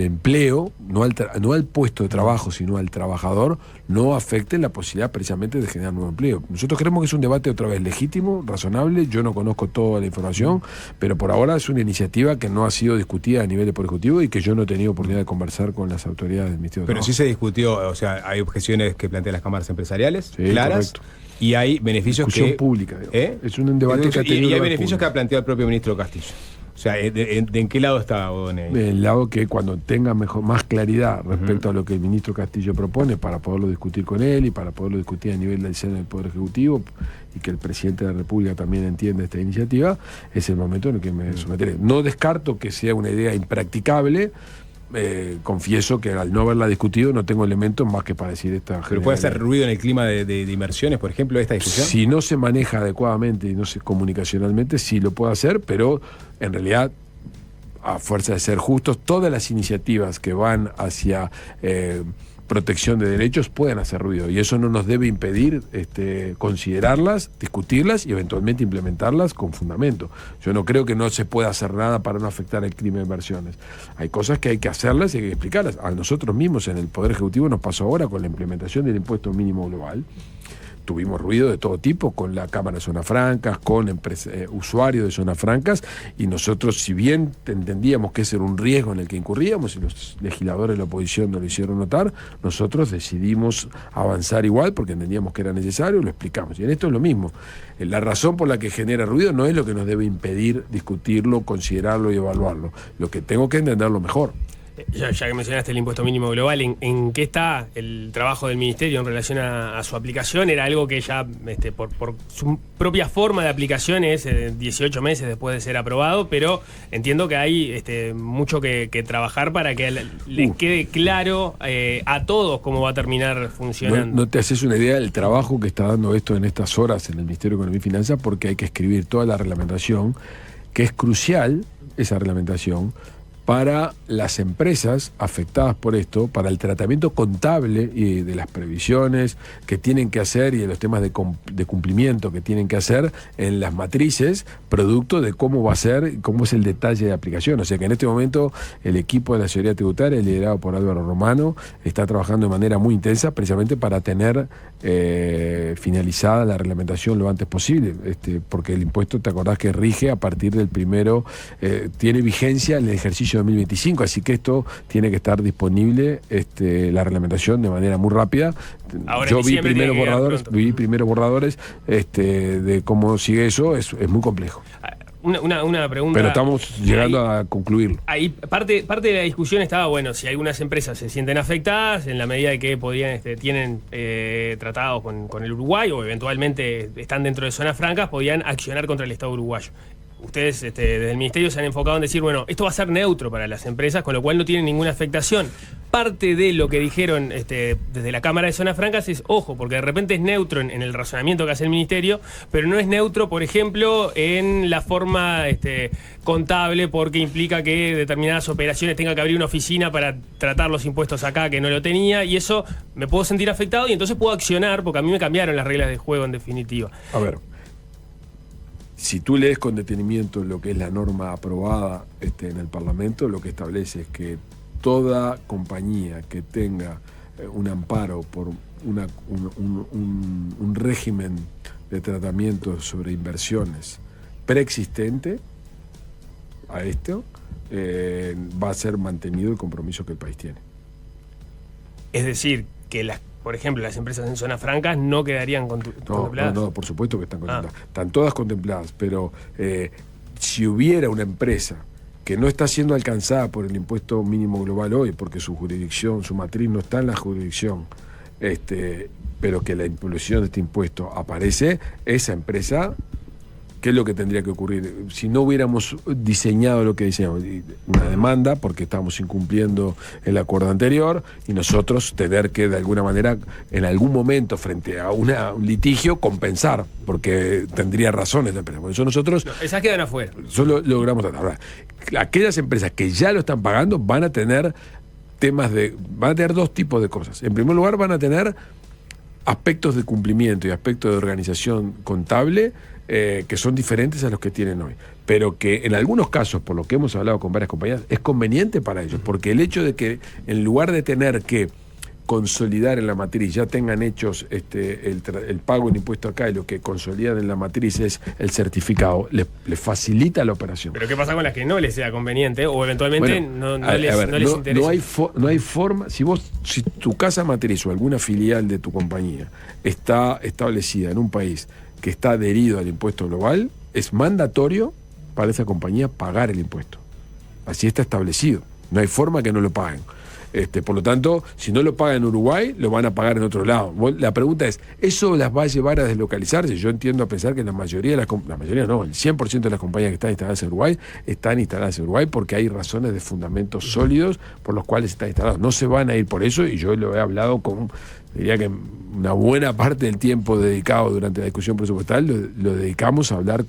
[SPEAKER 2] empleo, no al puesto de trabajo, sino al trabajador, no afecten la posibilidad precisamente de generar nuevo empleo. Nosotros creemos que es un debate otra vez legítimo, razonable. Yo no conozco toda la información, pero por ahora es una iniciativa que no ha sido discutida a nivel de Poder Ejecutivo y que yo no he tenido oportunidad de conversar con las autoridades del Ministerio de Trabajo.
[SPEAKER 1] Pero sí se discutió, o sea, hay objeciones que plantean las cámaras empresariales,
[SPEAKER 2] sí,
[SPEAKER 1] claras.
[SPEAKER 2] Correcto.
[SPEAKER 1] Y hay beneficios
[SPEAKER 2] discusión pública,
[SPEAKER 1] es
[SPEAKER 2] un debate que ha tenido
[SPEAKER 1] y hay beneficios
[SPEAKER 2] pública
[SPEAKER 1] que ha planteado el propio ministro Castillo. O sea, ¿en qué lado está Odone?
[SPEAKER 2] El lado que cuando tenga más claridad respecto a lo que el ministro Castillo propone, para poderlo discutir con él y para poderlo discutir a nivel del seno del Poder Ejecutivo, y que el presidente de la República también entienda esta iniciativa, es el momento en el que me someteré. No descarto que sea una idea impracticable, confieso que al no haberla discutido no tengo elementos más que para decir esta.
[SPEAKER 1] ¿Pero puede hacer ruido en el clima de inversiones, por ejemplo, esta discusión?
[SPEAKER 2] Si no se maneja adecuadamente y no se comunicacionalmente, sí lo puede hacer, pero en realidad, a fuerza de ser justos, todas las iniciativas que van hacia protección de derechos pueden hacer ruido, y eso no nos debe impedir considerarlas, discutirlas y eventualmente implementarlas con fundamento. Yo no creo que no se pueda hacer nada para no afectar el clima de inversiones. Hay cosas que hay que hacerlas y hay que explicarlas. A nosotros mismos en el Poder Ejecutivo nos pasó ahora con la implementación del impuesto mínimo global. Tuvimos ruido de todo tipo con la Cámara de Zonas Francas, con usuarios de Zonas Francas, y nosotros, si bien entendíamos que ese era un riesgo en el que incurríamos, y los legisladores de la oposición nos lo hicieron notar, nosotros decidimos avanzar igual porque entendíamos que era necesario, lo explicamos. Y en esto es lo mismo. La razón por la que genera ruido no es lo que nos debe impedir discutirlo, considerarlo y evaluarlo. Lo que tengo que entenderlo mejor.
[SPEAKER 3] Ya que mencionaste el impuesto mínimo global, ¿en qué está el trabajo del Ministerio en relación a su aplicación? Era algo que ya, por su propia forma de aplicación, es 18 meses después de ser aprobado, pero entiendo que hay mucho que trabajar para que le quede claro a todos cómo va a terminar funcionando.
[SPEAKER 2] No te haces una idea del trabajo que está dando esto en estas horas en el Ministerio de Economía y Finanzas, porque hay que escribir toda la reglamentación, que es crucial, esa reglamentación, para las empresas afectadas por esto, para el tratamiento contable y de las previsiones que tienen que hacer y de los temas de cumplimiento que tienen que hacer en las matrices, producto de cómo va a ser, cómo es el detalle de aplicación. O sea que en este momento el equipo de la Seguridad Tributaria, liderado por Álvaro Romano, está trabajando de manera muy intensa precisamente para tener finalizada la reglamentación lo antes posible, porque el impuesto, te acordás que rige a partir del primero, tiene vigencia en el ejercicio 2025, así que esto tiene que estar disponible, la reglamentación, de manera muy rápida.
[SPEAKER 3] Ahora
[SPEAKER 2] Yo vi primeros borradores de cómo sigue eso, es muy complejo.
[SPEAKER 3] Una pregunta.
[SPEAKER 2] Pero estamos llegando a concluirlo.
[SPEAKER 3] Ahí parte de la discusión estaba, bueno, si algunas empresas se sienten afectadas en la medida de que tienen tratados con el Uruguay o eventualmente están dentro de zonas francas, podían accionar contra el Estado uruguayo. Ustedes desde el Ministerio se han enfocado en decir, bueno, esto va a ser neutro para las empresas, con lo cual no tienen ninguna afectación. Parte de lo que dijeron desde la Cámara de Zonas Francas es, ojo, porque de repente es neutro en el razonamiento que hace el Ministerio, pero no es neutro, por ejemplo, en la forma contable, porque implica que determinadas operaciones tenga que abrir una oficina para tratar los impuestos acá, que no lo tenía, y eso me puedo sentir afectado y entonces puedo accionar, porque a mí me cambiaron las reglas de juego en definitiva.
[SPEAKER 2] A ver, si tú lees con detenimiento lo que es la norma aprobada en el Parlamento, lo que establece es que toda compañía que tenga un amparo por un régimen de tratamiento sobre inversiones preexistente a esto, va a ser mantenido el compromiso que el país tiene.
[SPEAKER 3] Es decir, que por ejemplo, las empresas en zonas francas no quedarían contempladas.
[SPEAKER 2] No, por supuesto que están contempladas. Están todas contempladas, pero si hubiera una empresa que no está siendo alcanzada por el impuesto mínimo global hoy, porque su jurisdicción, su matriz no está en la jurisdicción, pero que la implementación de este impuesto aparece, esa empresa, ¿qué es lo que tendría que ocurrir? Si no hubiéramos diseñado lo que diseñamos, una demanda, porque estábamos incumpliendo el acuerdo anterior, y nosotros tener que, de alguna manera, en algún momento, frente a un litigio, compensar, porque tendría razones la empresa. Por eso nosotros...
[SPEAKER 3] No, esas quedan afuera.
[SPEAKER 2] Solo logramos tratar. Ahora, aquellas empresas que ya lo están pagando van a tener van a tener dos tipos de cosas. En primer lugar, van a tener aspectos de cumplimiento y aspectos de organización contable que son diferentes a los que tienen hoy, pero que en algunos casos, por lo que hemos hablado con varias compañías, es conveniente para ellos, porque el hecho de que en lugar de tener que consolidar en la matriz, ya tengan hechos el pago en impuesto acá, y lo que consolidan en la matriz es el certificado, les facilita la operación.
[SPEAKER 3] Pero ¿qué pasa con las que no les sea conveniente o eventualmente no les interesa?
[SPEAKER 2] No hay forma, si tu casa matriz o alguna filial de tu compañía está establecida en un país que está adherido al impuesto global, es mandatorio para esa compañía pagar el impuesto. Así está establecido. No hay forma que no lo paguen. Por lo tanto, si no lo pagan en Uruguay, lo van a pagar en otro lado. La pregunta es, ¿eso las va a llevar a deslocalizarse? Yo entiendo a pensar que la mayoría no, el 100% de las compañías que están instaladas en Uruguay están instaladas en Uruguay porque hay razones de fundamentos sólidos por los cuales están instalados. No se van a ir por eso, y yo lo he hablado diría que una buena parte del tiempo dedicado durante la discusión presupuestal lo dedicamos a hablar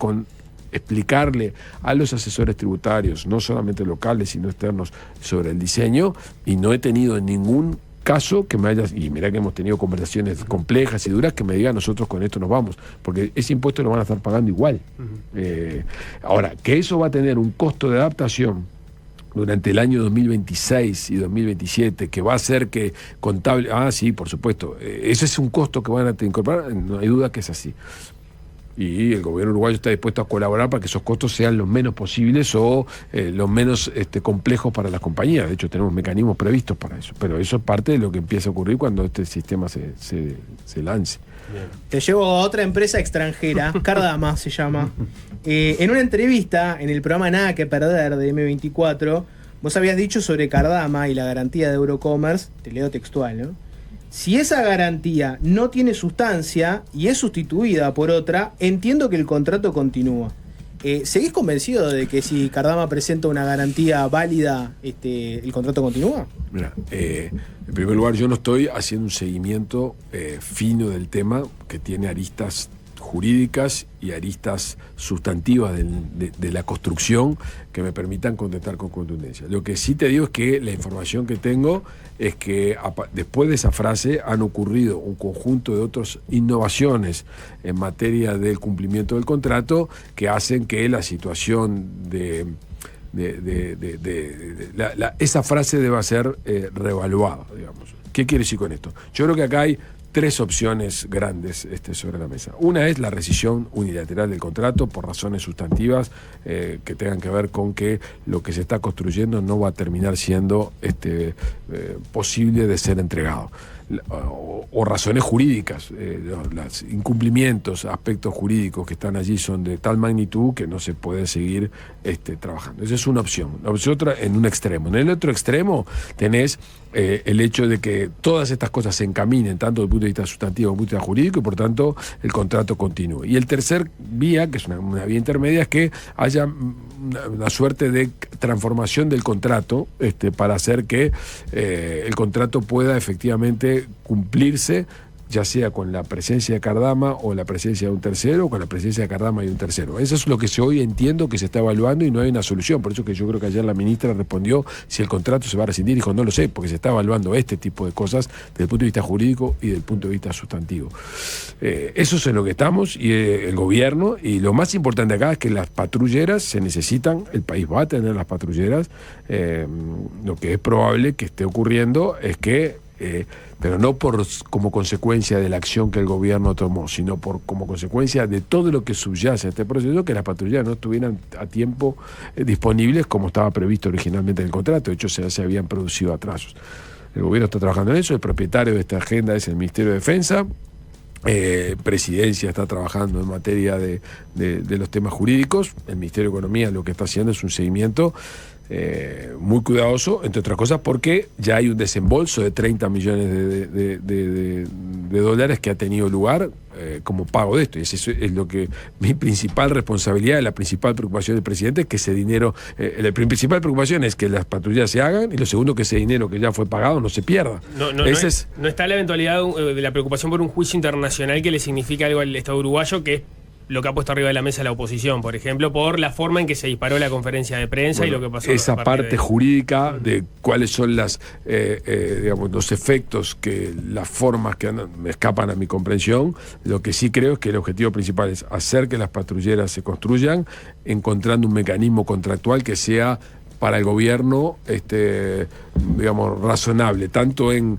[SPEAKER 2] explicarle a los asesores tributarios, no solamente locales, sino externos, sobre el diseño, y no he tenido ningún caso que me haya, y mira que hemos tenido conversaciones complejas y duras, que me digan nosotros con esto nos vamos, porque ese impuesto lo van a estar pagando igual. Ahora, que eso va a tener un costo de adaptación durante el año 2026 y 2027, que va a hacer que contable... sí, por supuesto. Ese es un costo que van a incorporar, no hay duda que es así. Y el gobierno uruguayo está dispuesto a colaborar para que esos costos sean los menos posibles o los menos complejos para las compañías. De hecho, tenemos mecanismos previstos para eso. Pero eso es parte de lo que empieza a ocurrir cuando este sistema se lance.
[SPEAKER 4] Bien. Te llevo a otra empresa extranjera, Cardama se llama. En una entrevista en el programa Nada que Perder de M24, vos habías dicho sobre Cardama y la garantía de Eurocommerce, te leo textual, ¿no? Si esa garantía no tiene sustancia y es sustituida por otra, entiendo que el contrato continúa. ¿Seguís convencido de que si Cardama presenta una garantía válida, el contrato continúa?
[SPEAKER 2] Mira, en primer lugar, yo no estoy haciendo un seguimiento fino del tema, que tiene aristas jurídicas y aristas sustantivas de la construcción que me permitan contestar con contundencia. Lo que sí te digo es que la información que tengo es que después de esa frase han ocurrido un conjunto de otras innovaciones en materia del cumplimiento del contrato que hacen que la situación esa frase deba ser reevaluada, digamos. ¿Qué quiere decir con esto? Yo creo que acá hay tres opciones grandes sobre la mesa. Una es la rescisión unilateral del contrato por razones sustantivas que tengan que ver con que lo que se está construyendo no va a terminar siendo posible de ser entregado. O razones jurídicas, los incumplimientos, aspectos jurídicos que están allí son de tal magnitud que no se puede seguir trabajando. Esa es una opción. La otra en un extremo. En el otro extremo tenés el hecho de que todas estas cosas se encaminen tanto desde el punto de vista sustantivo como desde el punto de vista jurídico, y por tanto el contrato continúe. Y el tercer vía, que es una vía intermedia, es que haya una suerte de transformación del contrato para hacer que el contrato pueda efectivamente cumplirse, ya sea con la presencia de Cardama o la presencia de un tercero, o con la presencia de Cardama y un tercero. Eso es lo que hoy entiendo que se está evaluando y no hay una solución. Por eso que yo creo que ayer la ministra respondió si el contrato se va a rescindir. Dijo, no lo sé, porque se está evaluando este tipo de cosas desde el punto de vista jurídico y desde el punto de vista sustantivo. Eso es en lo que estamos, y el gobierno, y lo más importante acá es que las patrulleras se necesitan, el país va a tener las patrulleras. Lo que es probable que esté ocurriendo es que pero no como consecuencia de la acción que el gobierno tomó, sino como consecuencia de todo lo que subyace a este proceso, que las patrulleras no estuvieran a tiempo disponibles como estaba previsto originalmente en el contrato. De hecho, se habían producido atrasos. El gobierno está trabajando en eso, el propietario de esta agenda es el Ministerio de Defensa. Presidencia está trabajando en materia de los temas jurídicos. El Ministerio de Economía lo que está haciendo es un seguimiento muy cuidadoso, entre otras cosas porque ya hay un desembolso de 30 millones de dólares que ha tenido lugar como pago de esto, y eso es lo que mi principal responsabilidad, la principal preocupación del presidente es que ese dinero, la principal preocupación es que las patrullas se hagan, y lo segundo, que ese dinero que ya fue pagado no se pierda.
[SPEAKER 3] No está la eventualidad de la preocupación por un juicio internacional que le significa algo al Estado uruguayo, que es lo que ha puesto arriba de la mesa la oposición, por ejemplo, por la forma en que se disparó la conferencia de prensa, y lo que pasó.
[SPEAKER 2] Esa parte jurídica de cuáles son los efectos, las formas que me escapan a mi comprensión. Lo que sí creo es que el objetivo principal es hacer que las patrulleras se construyan, encontrando un mecanismo contractual que sea para el gobierno razonable, tanto en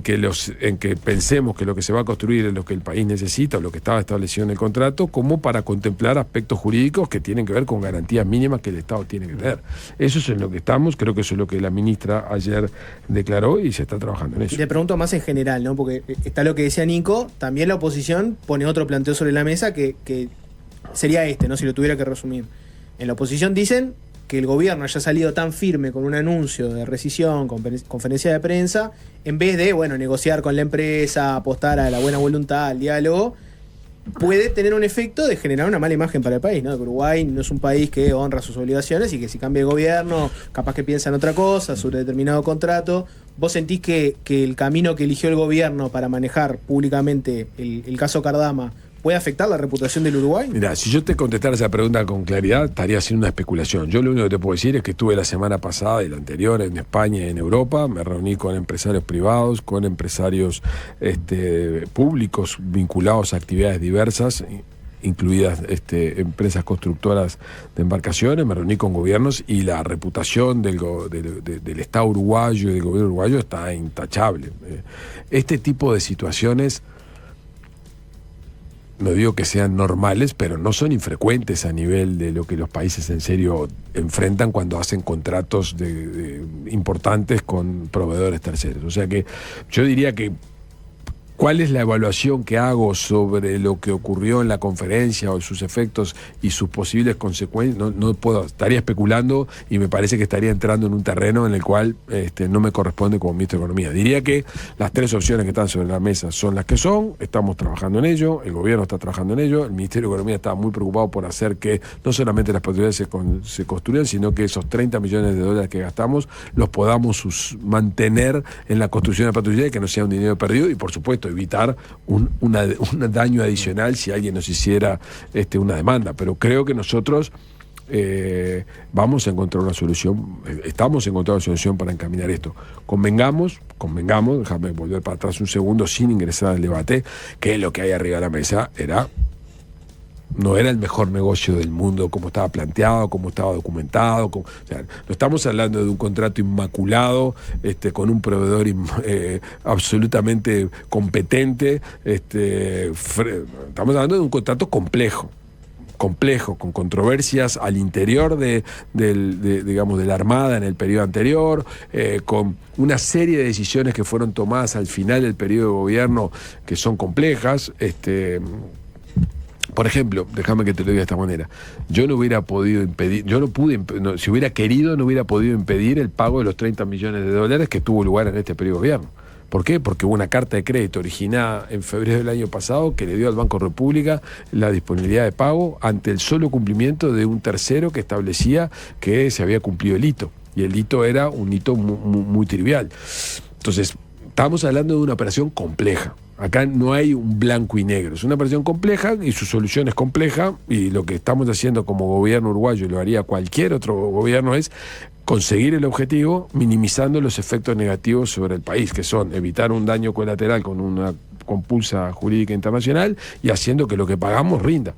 [SPEAKER 2] que pensemos que lo que se va a construir es lo que el país necesita o lo que estaba establecido en el contrato, como para contemplar aspectos jurídicos que tienen que ver con garantías mínimas que el Estado tiene que tener. Eso es en lo que estamos, creo que eso es lo que la ministra ayer declaró, y se está trabajando en eso.
[SPEAKER 4] Y te pregunto más en general, ¿no? Porque está lo que decía Nico, también la oposición pone otro planteo sobre la mesa que sería ¿no? Si lo tuviera que resumir. En la oposición dicen, que el gobierno haya salido tan firme con un anuncio de rescisión, conferencia de prensa, en vez de, negociar con la empresa, apostar a la buena voluntad, al diálogo, puede tener un efecto de generar una mala imagen para el país, ¿no? Que Uruguay no es un país que honra sus obligaciones y que si cambia el gobierno, capaz que piensa en otra cosa, sobre determinado contrato. ¿Vos sentís que el camino que eligió el gobierno para manejar públicamente el caso Cardama puede afectar la reputación del Uruguay?
[SPEAKER 2] Mirá, si yo te contestara esa pregunta con claridad, estaría haciendo una especulación. Yo lo único que te puedo decir es que estuve la semana pasada y la anterior en España y en Europa, me reuní con empresarios privados, con empresarios públicos vinculados a actividades diversas, incluidas empresas constructoras de embarcaciones, me reuní con gobiernos y la reputación del Estado uruguayo y del gobierno uruguayo está intachable. Este tipo de situaciones, no digo que sean normales, pero no son infrecuentes a nivel de lo que los países en serio enfrentan cuando hacen contratos importantes con proveedores terceros. O sea que yo diría que ¿cuál es la evaluación que hago sobre lo que ocurrió en la conferencia o sus efectos y sus posibles consecuencias? No puedo, estaría especulando y me parece que estaría entrando en un terreno en el cual no me corresponde como ministro de Economía. Diría que las tres opciones que están sobre la mesa son las que son, estamos trabajando en ello, el gobierno está trabajando en ello, el Ministerio de Economía está muy preocupado por hacer que no solamente las patrulladas se construyan, sino que esos 30 millones de dólares que gastamos los podamos mantener en la construcción de patrulladas y que no sea un dinero perdido y por supuesto evitar un daño adicional si alguien nos hiciera una demanda. Pero creo que nosotros vamos a encontrar una solución, estamos encontrando una solución para encaminar esto. Convengamos, déjame volver para atrás un segundo sin ingresar al debate, que lo que hay arriba de la mesa no era el mejor negocio del mundo como estaba planteado, como estaba documentado. O sea, no estamos hablando de un contrato inmaculado, con un proveedor absolutamente competente. Estamos hablando de un contrato complejo, con controversias al interior de la Armada en el periodo anterior, con una serie de decisiones que fueron tomadas al final del periodo de gobierno que son complejas. Por ejemplo, déjame que te lo diga de esta manera. Yo no hubiera podido impedir, si hubiera querido, no hubiera podido impedir el pago de los 30 millones de dólares que tuvo lugar en este periodo de gobierno. ¿Por qué? Porque hubo una carta de crédito originada en febrero del año pasado que le dio al Banco República la disponibilidad de pago ante el solo cumplimiento de un tercero que establecía que se había cumplido el hito. Y el hito era un hito muy trivial. Entonces, estamos hablando de una operación compleja. Acá no hay un blanco y negro, es una operación compleja y su solución es compleja y lo que estamos haciendo como gobierno uruguayo y lo haría cualquier otro gobierno es conseguir el objetivo minimizando los efectos negativos sobre el país, que son evitar un daño colateral con una compulsa jurídica internacional y haciendo que lo que pagamos rinda,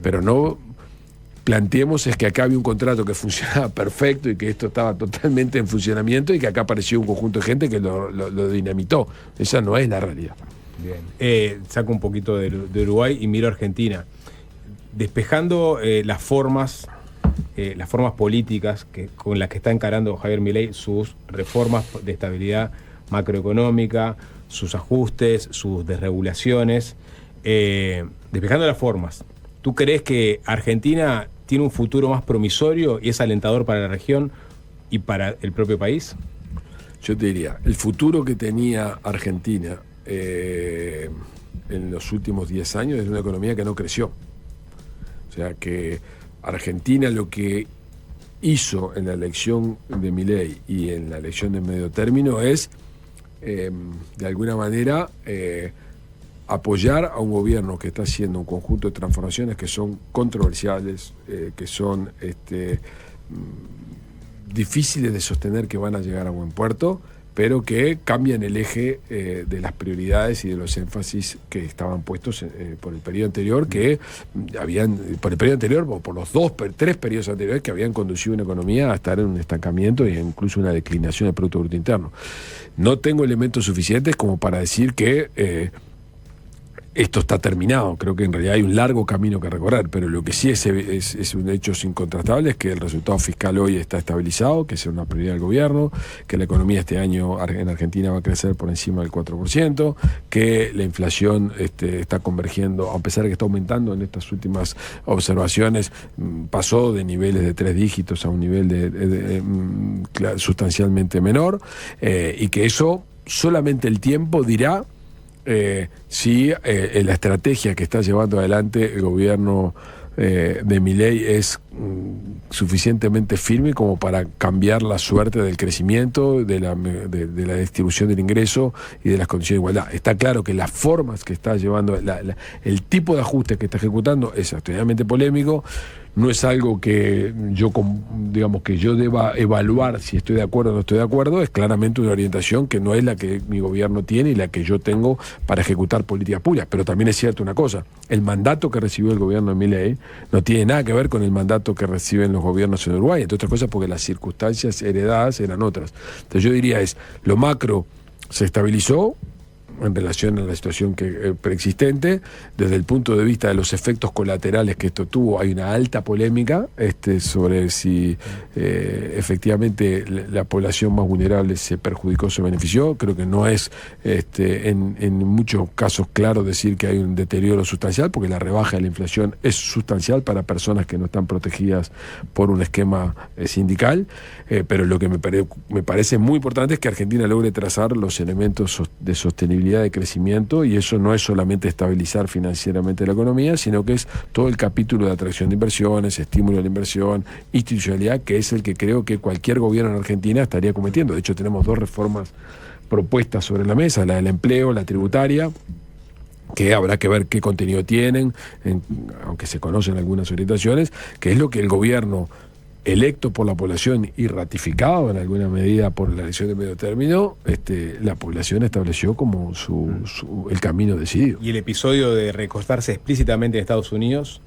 [SPEAKER 2] pero no planteemos es que acá había un contrato que funcionaba perfecto y que esto estaba totalmente en funcionamiento y que acá apareció un conjunto de gente que lo dinamitó. Esa no es la realidad.
[SPEAKER 1] Bien. Saco un poquito de Uruguay y miro a Argentina. Despejando las formas políticas con las que está encarando Javier Milei, sus reformas de estabilidad macroeconómica, sus ajustes, sus desregulaciones, despejando las formas, ¿tú crees que Argentina tiene un futuro más promisorio y es alentador para la región y para el propio país?
[SPEAKER 2] Yo te diría, el futuro que tenía Argentina en los últimos 10 años es una economía que no creció. O sea que Argentina lo que hizo en la elección de Milei y en la elección de medio término es, de alguna manera, apoyar a un gobierno que está haciendo un conjunto de transformaciones que son controversiales, que son difíciles de sostener que van a llegar a buen puerto, pero que cambian el eje de las prioridades y de los énfasis que estaban puestos por el periodo anterior, por el periodo anterior o por los tres periodos anteriores que habían conducido una economía a estar en un estancamiento e incluso una declinación del Producto Bruto Interno. No tengo elementos suficientes como para decir que esto está terminado. Creo que en realidad hay un largo camino que recorrer, pero lo que sí es un hecho incontrastable es que el resultado fiscal hoy está estabilizado, que es una prioridad del gobierno, que la economía este año en Argentina va a crecer por encima del 4%, que la inflación está convergiendo, a pesar de que está aumentando en estas últimas observaciones, pasó de niveles de 3 dígitos a un nivel sustancialmente menor, y que eso solamente el tiempo dirá si la estrategia que está llevando adelante el gobierno de Milei es suficientemente firme como para cambiar la suerte del crecimiento, de la distribución del ingreso y de las condiciones de igualdad. Está claro que las formas que está llevando, el tipo de ajuste que está ejecutando es extremadamente polémico. No es algo que yo deba evaluar si estoy de acuerdo o no estoy de acuerdo. Es claramente una orientación que no es la que mi gobierno tiene y la que yo tengo para ejecutar políticas públicas. Pero también es cierto una cosa: el mandato que recibió el gobierno de Milei no tiene nada que ver con el mandato que reciben los gobiernos en Uruguay, entre otras cosas porque las circunstancias heredadas eran otras. Entonces yo diría lo macro se estabilizó en relación a la situación preexistente. Desde el punto de vista de los efectos colaterales que esto tuvo, hay una alta polémica sobre si efectivamente la población más vulnerable se perjudicó o se benefició. Creo que no es en muchos casos claro decir que hay un deterioro sustancial, porque la rebaja de la inflación es sustancial para personas que no están protegidas por un esquema sindical, pero lo que me parece muy importante es que Argentina logre trazar los elementos de sostenibilidad, de crecimiento, y eso no es solamente estabilizar financieramente la economía, sino que es todo el capítulo de atracción de inversiones, estímulo de la inversión, institucionalidad, que es el que creo que cualquier gobierno en Argentina estaría cometiendo. De hecho, tenemos 2 reformas propuestas sobre la mesa: la del empleo, la tributaria, que habrá que ver qué contenido tienen, aunque se conocen algunas orientaciones, que es lo que el gobierno electo por la población y ratificado en alguna medida por la elección de medio término, la población estableció como el camino decidido.
[SPEAKER 1] Y el episodio de recostarse explícitamente en Estados Unidos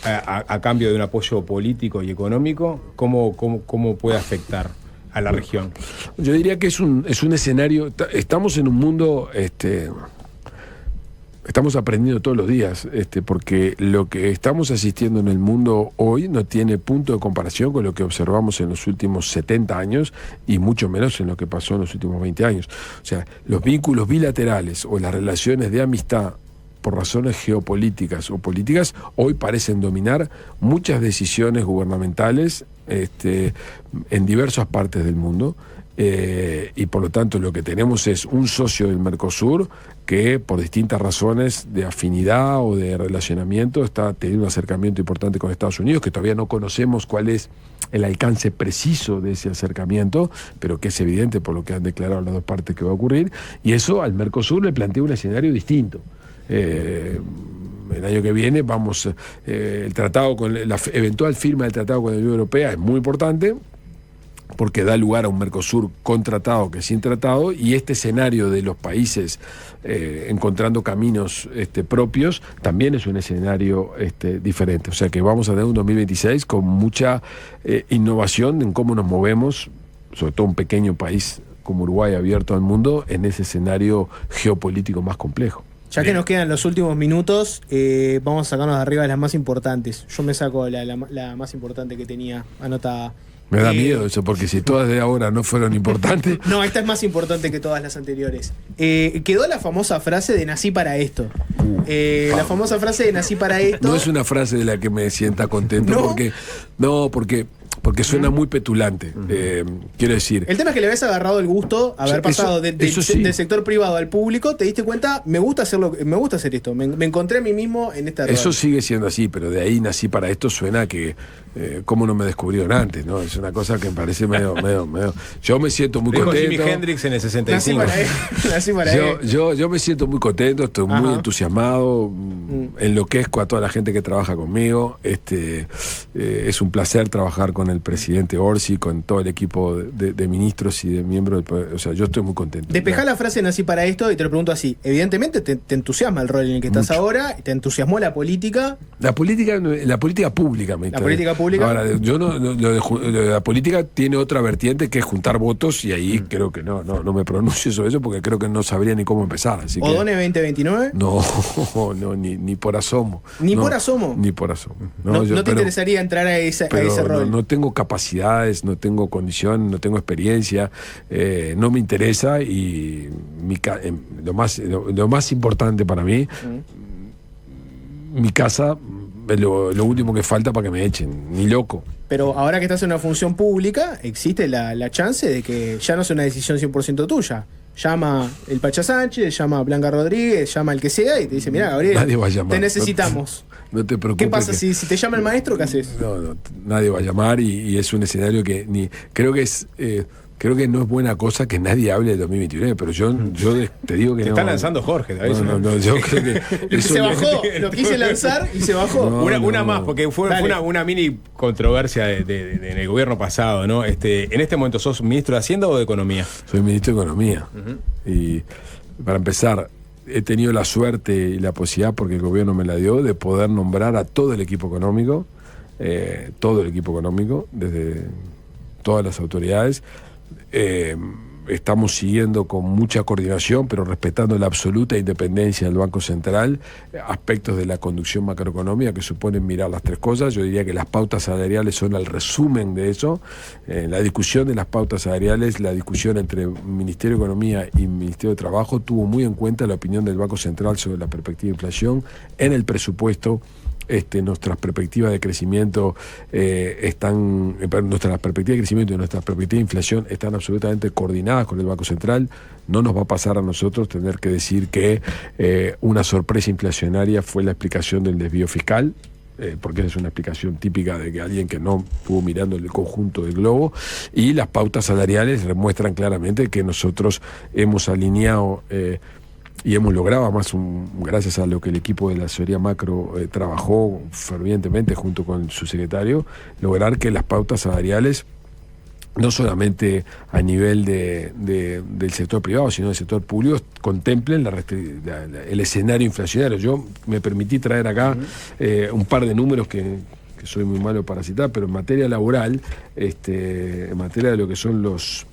[SPEAKER 1] a cambio de un apoyo político y económico, ¿cómo puede afectar a la región?
[SPEAKER 2] Yo diría que es un escenario. Estamos en un mundo, estamos aprendiendo todos los días, porque lo que estamos asistiendo en el mundo hoy no tiene punto de comparación con lo que observamos en los últimos 70 años y mucho menos en lo que pasó en los últimos 20 años. O sea, los vínculos bilaterales o las relaciones de amistad por razones geopolíticas o políticas hoy parecen dominar muchas decisiones gubernamentales en diversas partes del mundo. Y por lo tanto lo que tenemos es un socio del Mercosur que por distintas razones de afinidad o de relacionamiento está teniendo un acercamiento importante con Estados Unidos, que todavía no conocemos cuál es el alcance preciso de ese acercamiento, pero que es evidente por lo que han declarado las 2 partes que va a ocurrir, y eso al Mercosur le plantea un escenario distinto. El año que viene el tratado con la eventual firma del tratado con la Unión Europea es muy importante, porque da lugar a un Mercosur con tratado que sin tratado, y este escenario de los países encontrando caminos propios también es un escenario diferente. O sea que vamos a tener un 2026 con mucha innovación en cómo nos movemos, sobre todo un pequeño país como Uruguay abierto al mundo, en ese escenario geopolítico más complejo.
[SPEAKER 4] Ya que nos quedan los últimos minutos, vamos a sacarnos de arriba las más importantes. Yo me saco la más importante que tenía anotada.
[SPEAKER 2] Me da miedo eso, porque si todas de ahora no fueron importantes.
[SPEAKER 4] No, esta es más importante que todas las anteriores. Quedó la famosa frase de nací para esto. La famosa frase de nací para esto.
[SPEAKER 2] No es una frase de la que me sienta contento, ¿no? porque suena muy petulante. Quiero decir.
[SPEAKER 4] El tema es que le habías agarrado el gusto, haber pasado del sector privado al público, te diste cuenta, me gusta hacer esto, me encontré a mí mismo en esta
[SPEAKER 2] Eso sigue siendo así, pero de ahí nací para esto suena que cómo no me descubrieron antes, ¿no? Es una cosa que me parece medio. Yo me siento muy contento.
[SPEAKER 1] Jimi Hendrix en el 65.
[SPEAKER 4] Nací para él.
[SPEAKER 2] Yo me siento muy contento, estoy muy entusiasmado, enloquezco a toda la gente que trabaja conmigo. Es un placer trabajar con el presidente Orsi, con todo el equipo de ministros y de miembros del poder. O sea, yo estoy muy contento.
[SPEAKER 4] Despejá la frase nací para esto y te lo pregunto así. Evidentemente te entusiasma el rol en el que estás ahora, te entusiasmó la política.
[SPEAKER 2] La política pública me
[SPEAKER 4] La política pública.
[SPEAKER 2] Ahora, yo lo de la política tiene otra vertiente que es juntar votos y ahí creo que no me pronuncio sobre eso porque creo que no sabría ni cómo empezar. Así
[SPEAKER 4] ¿O'Donnell 2029?
[SPEAKER 2] No, ni por asomo.
[SPEAKER 4] ¿Ni por asomo?
[SPEAKER 2] Ni por asomo.
[SPEAKER 4] ¿No te interesaría entrar a ese rol?
[SPEAKER 2] No tengo capacidades, no tengo condición, no tengo experiencia, no me interesa y lo más importante para mí, mi casa es lo último que falta para que me echen, ni loco.
[SPEAKER 4] Pero ahora que estás en una función pública, existe la chance de que ya no sea una decisión 100% tuya. Llama el Pacha Sánchez, llama Blanca Rodríguez, llama el que sea y te dice, mira, Gabriel,
[SPEAKER 2] nadie va a llamar,
[SPEAKER 4] te necesitamos.
[SPEAKER 2] No te preocupes.
[SPEAKER 4] ¿Qué pasa si te llama el maestro? ¿Qué haces?
[SPEAKER 2] No, nadie va a llamar y es un escenario que creo que no es buena cosa que nadie hable de 2029, pero yo te digo que
[SPEAKER 1] te
[SPEAKER 2] no.
[SPEAKER 1] Está lanzando Jorge, ¿sabes?
[SPEAKER 2] No, yo creo que
[SPEAKER 4] se bajó, lo quise lanzar y se bajó.
[SPEAKER 1] Una más, porque fue una mini controversia en el gobierno pasado, ¿no? En este momento, ¿sos ministro de Hacienda o de Economía?
[SPEAKER 2] Soy ministro de Economía. Y para empezar, he tenido la suerte y la posibilidad, porque el gobierno me la dio, de poder nombrar a todo el equipo económico, desde todas las autoridades. Estamos siguiendo con mucha coordinación, pero respetando la absoluta independencia del Banco Central, aspectos de la conducción macroeconómica que suponen mirar las tres cosas. Yo diría que las pautas salariales son el resumen de eso. La discusión de las pautas salariales, la discusión entre Ministerio de Economía y Ministerio de Trabajo tuvo muy en cuenta la opinión del Banco Central sobre la perspectiva de inflación. En el presupuesto nuestras perspectivas de crecimiento nuestras perspectivas de crecimiento y nuestras perspectivas de inflación están absolutamente coordinadas con el Banco Central. No nos va a pasar a nosotros tener que decir que una sorpresa inflacionaria fue la explicación del desvío fiscal, porque es una explicación típica de que alguien que no estuvo mirando el conjunto del globo, y las pautas salariales demuestran claramente que nosotros hemos alineado y hemos logrado, además, gracias a lo que el equipo de la asesoría macro trabajó fervientemente junto con su secretario, lograr que las pautas salariales, no solamente a nivel del sector privado, sino del sector público, contemplen el escenario inflacionario. Yo me permití traer acá un par de números que soy muy malo para citar, pero en materia laboral, en materia de lo que son los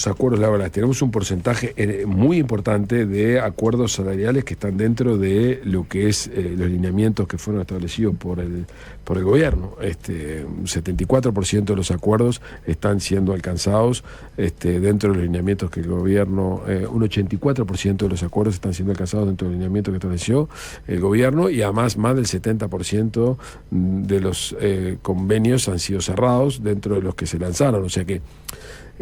[SPEAKER 2] acuerdos laborales, tenemos un porcentaje muy importante de acuerdos salariales que están dentro de lo que es los lineamientos que fueron establecidos por el gobierno. Un 74% de los acuerdos están siendo alcanzados dentro de los lineamientos que el gobierno, un 84% de los acuerdos están siendo alcanzados dentro del lineamiento que estableció el gobierno, y además más del 70% de los convenios han sido cerrados dentro de los que se lanzaron. O sea que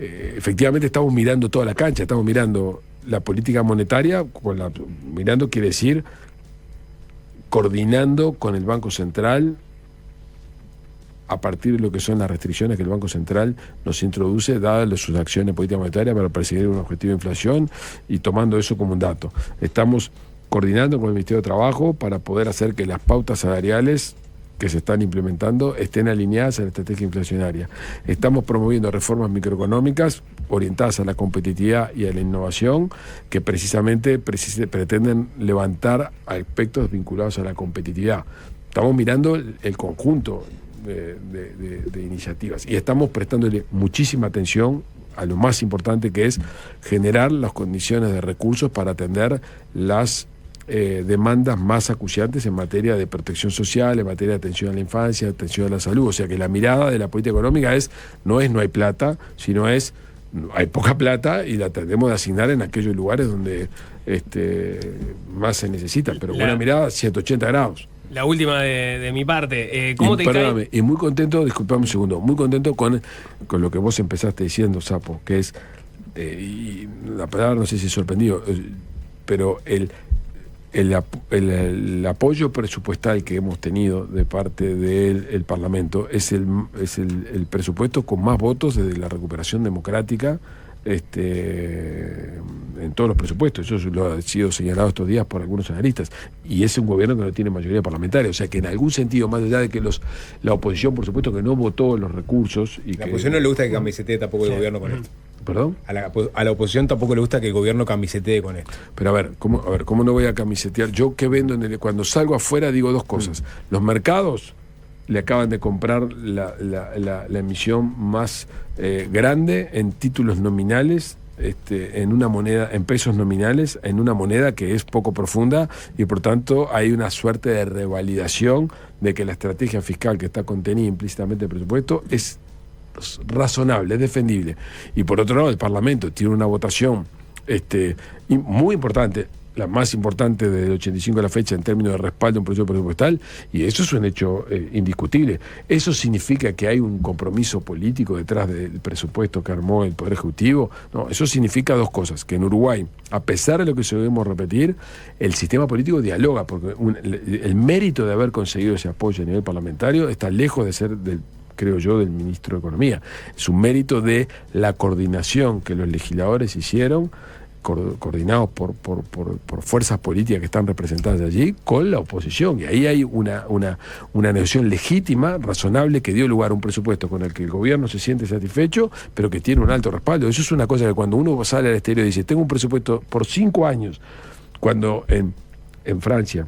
[SPEAKER 2] efectivamente estamos mirando toda la cancha, estamos mirando la política monetaria, mirando quiere decir coordinando con el Banco Central a partir de lo que son las restricciones que el Banco Central nos introduce, dadas sus acciones de política monetaria para perseguir un objetivo de inflación, y tomando eso como un dato. Estamos coordinando con el Ministerio de Trabajo para poder hacer que las pautas salariales que se están implementando estén alineadas a la estrategia inflacionaria. Estamos promoviendo reformas microeconómicas orientadas a la competitividad y a la innovación, que precisamente pretenden levantar aspectos vinculados a la competitividad. Estamos mirando el conjunto de iniciativas y estamos prestándole muchísima atención a lo más importante, que es generar las condiciones de recursos para atender las demandas más acuciantes en materia de protección social, en materia de atención a la infancia, atención a la salud. O sea que la mirada de la política económica no hay plata, sino hay poca plata y la tendremos de asignar en aquellos lugares donde más se necesita. Pero buena mirada, 180 grados.
[SPEAKER 3] La última de mi parte. ¿Cómo te
[SPEAKER 2] cae? Y muy contento, disculpame un segundo, muy contento con lo que vos empezaste diciendo, Sapo, que es, y la palabra no sé si sorprendido, pero el apoyo presupuestal que hemos tenido de parte del Parlamento es el presupuesto con más votos desde la recuperación democrática en todos los presupuestos. Eso lo ha sido señalado estos días por algunos analistas, y es un gobierno que no tiene mayoría parlamentaria. O sea que en algún sentido, más allá de que la oposición, por supuesto, que no votó los recursos, y
[SPEAKER 1] la oposición no le gusta que camisete tampoco el gobierno con esto.
[SPEAKER 2] ¿Perdón?
[SPEAKER 1] A la oposición tampoco le gusta que el gobierno camisetee con esto.
[SPEAKER 2] Pero a ver, ¿cómo no voy a camisetear? Yo que vendo cuando salgo afuera digo dos cosas. Los mercados le acaban de comprar la emisión más grande en títulos nominales, en una moneda, en pesos nominales, en una moneda que es poco profunda, y por tanto hay una suerte de revalidación de que la estrategia fiscal que está contenida implícitamente en el presupuesto es razonable, es defendible. Y por otro lado, el Parlamento tiene una votación muy importante, la más importante desde el 85 a la fecha en términos de respaldo a un proyecto presupuestal, y eso es un hecho indiscutible. Eso significa que hay un compromiso político detrás del presupuesto que armó el Poder Ejecutivo. No, eso significa dos cosas: que en Uruguay, a pesar de lo que debemos repetir, el sistema político dialoga, porque el mérito de haber conseguido ese apoyo a nivel parlamentario está lejos de ser creo yo, del ministro de Economía. Es un mérito de la coordinación que los legisladores hicieron, coordinados por fuerzas políticas que están representadas allí, con la oposición. Y ahí hay una negociación legítima, razonable, que dio lugar a un presupuesto con el que el gobierno se siente satisfecho, pero que tiene un alto respaldo. Eso es una cosa que cuando uno sale al exterior y dice, tengo un presupuesto por 5 años, cuando en Francia,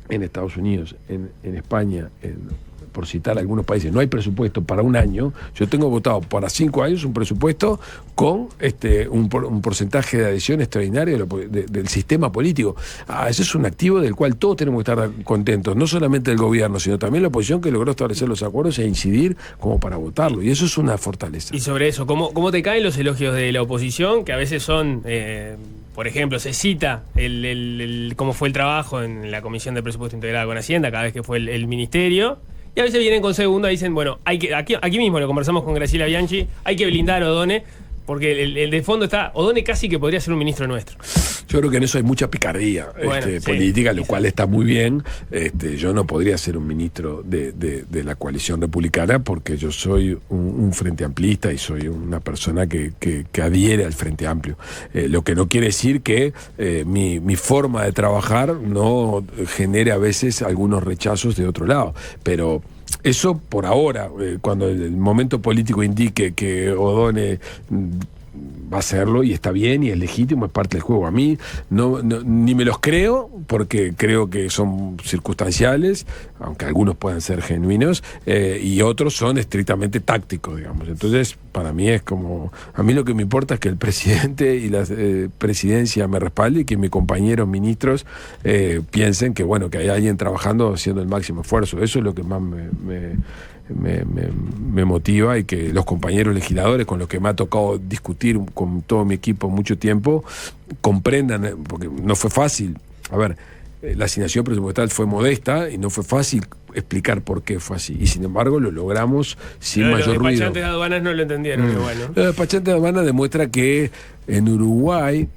[SPEAKER 2] en Estados Unidos, en España, por citar algunos países, no hay presupuesto para un año. Yo tengo votado para 5 años un presupuesto con un porcentaje de adhesión extraordinario del sistema político. Eso es un activo del cual todos tenemos que estar contentos, no solamente el gobierno, sino también la oposición, que logró establecer los acuerdos e incidir como para votarlo, y eso es una fortaleza.
[SPEAKER 3] Y sobre eso, ¿cómo te caen los elogios de la oposición, que a veces son... por ejemplo, se cita cómo fue el trabajo en la Comisión de Presupuesto Integrada con Hacienda cada vez que fue el Ministerio, y a veces vienen con segunda y dicen, bueno, aquí mismo lo conversamos con Graciela Bianchi, hay que blindar a Odone, porque el de fondo está, Odone casi que podría ser un ministro nuestro.
[SPEAKER 2] Yo creo que en eso hay mucha picardía política, lo cual está muy bien. Yo no podría ser un ministro de la coalición republicana, porque yo soy un frente amplista y soy una persona que adhiere al Frente Amplio. Lo que no quiere decir que mi forma de trabajar no genere a veces algunos rechazos de otro lado, pero eso por ahora, cuando el momento político indique que Odone va a hacerlo, y está bien y es legítimo, es parte del juego. A mí ni me los creo, porque creo que son circunstanciales, aunque algunos puedan ser genuinos, y otros son estrictamente tácticos, digamos. Entonces, para mí es como, a mí lo que me importa es que el presidente y la presidencia me respalde, y que mis compañeros ministros piensen que, bueno, que hay alguien trabajando haciendo el máximo esfuerzo. Eso es lo que más me motiva, y que los compañeros legisladores con los que me ha tocado discutir con todo mi equipo mucho tiempo comprendan, porque no fue fácil. A ver, la asignación presupuestal fue modesta y no fue fácil explicar por qué fue así, y sin embargo lo logramos sin mayor ruido. Los
[SPEAKER 3] despachantes de aduanas no lo entendieron. Bueno.
[SPEAKER 2] Los despachantes de aduanas demuestra que en Uruguay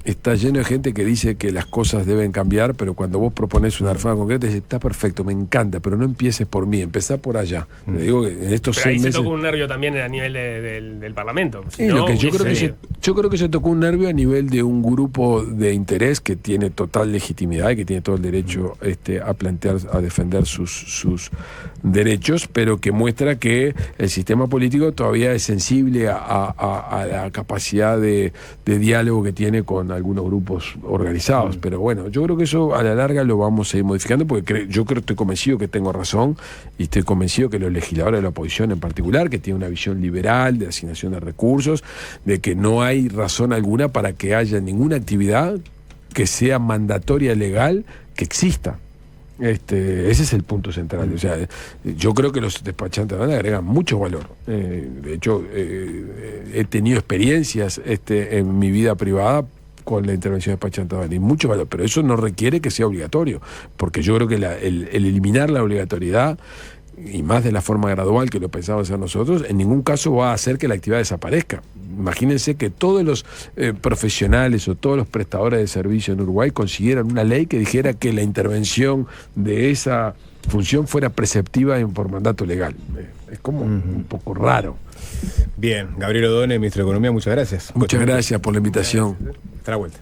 [SPEAKER 2] está lleno de gente que dice que las cosas deben cambiar, pero cuando vos propones una reforma concreta, dices, está perfecto, me encanta, pero no empieces por mí, empezá por allá. Te digo que en estos 6 meses...
[SPEAKER 3] se tocó un nervio también a nivel del Parlamento.
[SPEAKER 2] Yo creo que se tocó un nervio a nivel de un grupo de interés que tiene total legitimidad y que tiene todo el derecho a plantear, a defender sus derechos, pero que muestra que el sistema político todavía es sensible a la capacidad de diálogo que tiene con algunos grupos organizados. Pero bueno, yo creo que eso a la larga lo vamos a ir modificando, porque estoy convencido que tengo razón, y estoy convencido que los legisladores de la oposición en particular, que tienen una visión liberal de asignación de recursos, de que no hay razón alguna para que haya ninguna actividad que sea mandatoria legal que exista. Ese es el punto central. O sea, yo creo que los despachantes agregan mucho valor. De hecho, he tenido experiencias en mi vida privada con la intervención despachante, y mucho valor, pero eso no requiere que sea obligatorio, porque yo creo que el eliminar la obligatoriedad, y más de la forma gradual que lo pensamos hacer nosotros, en ningún caso va a hacer que la actividad desaparezca. Imagínense que todos los profesionales o todos los prestadores de servicio en Uruguay consiguieran una ley que dijera que la intervención de esa función fuera preceptiva por mandato legal. Es como un poco raro.
[SPEAKER 1] Bien, Gabriel Odone, ministro de Economía, muchas gracias.
[SPEAKER 2] Muchas gracias por la invitación.
[SPEAKER 1] Hasta la vuelta.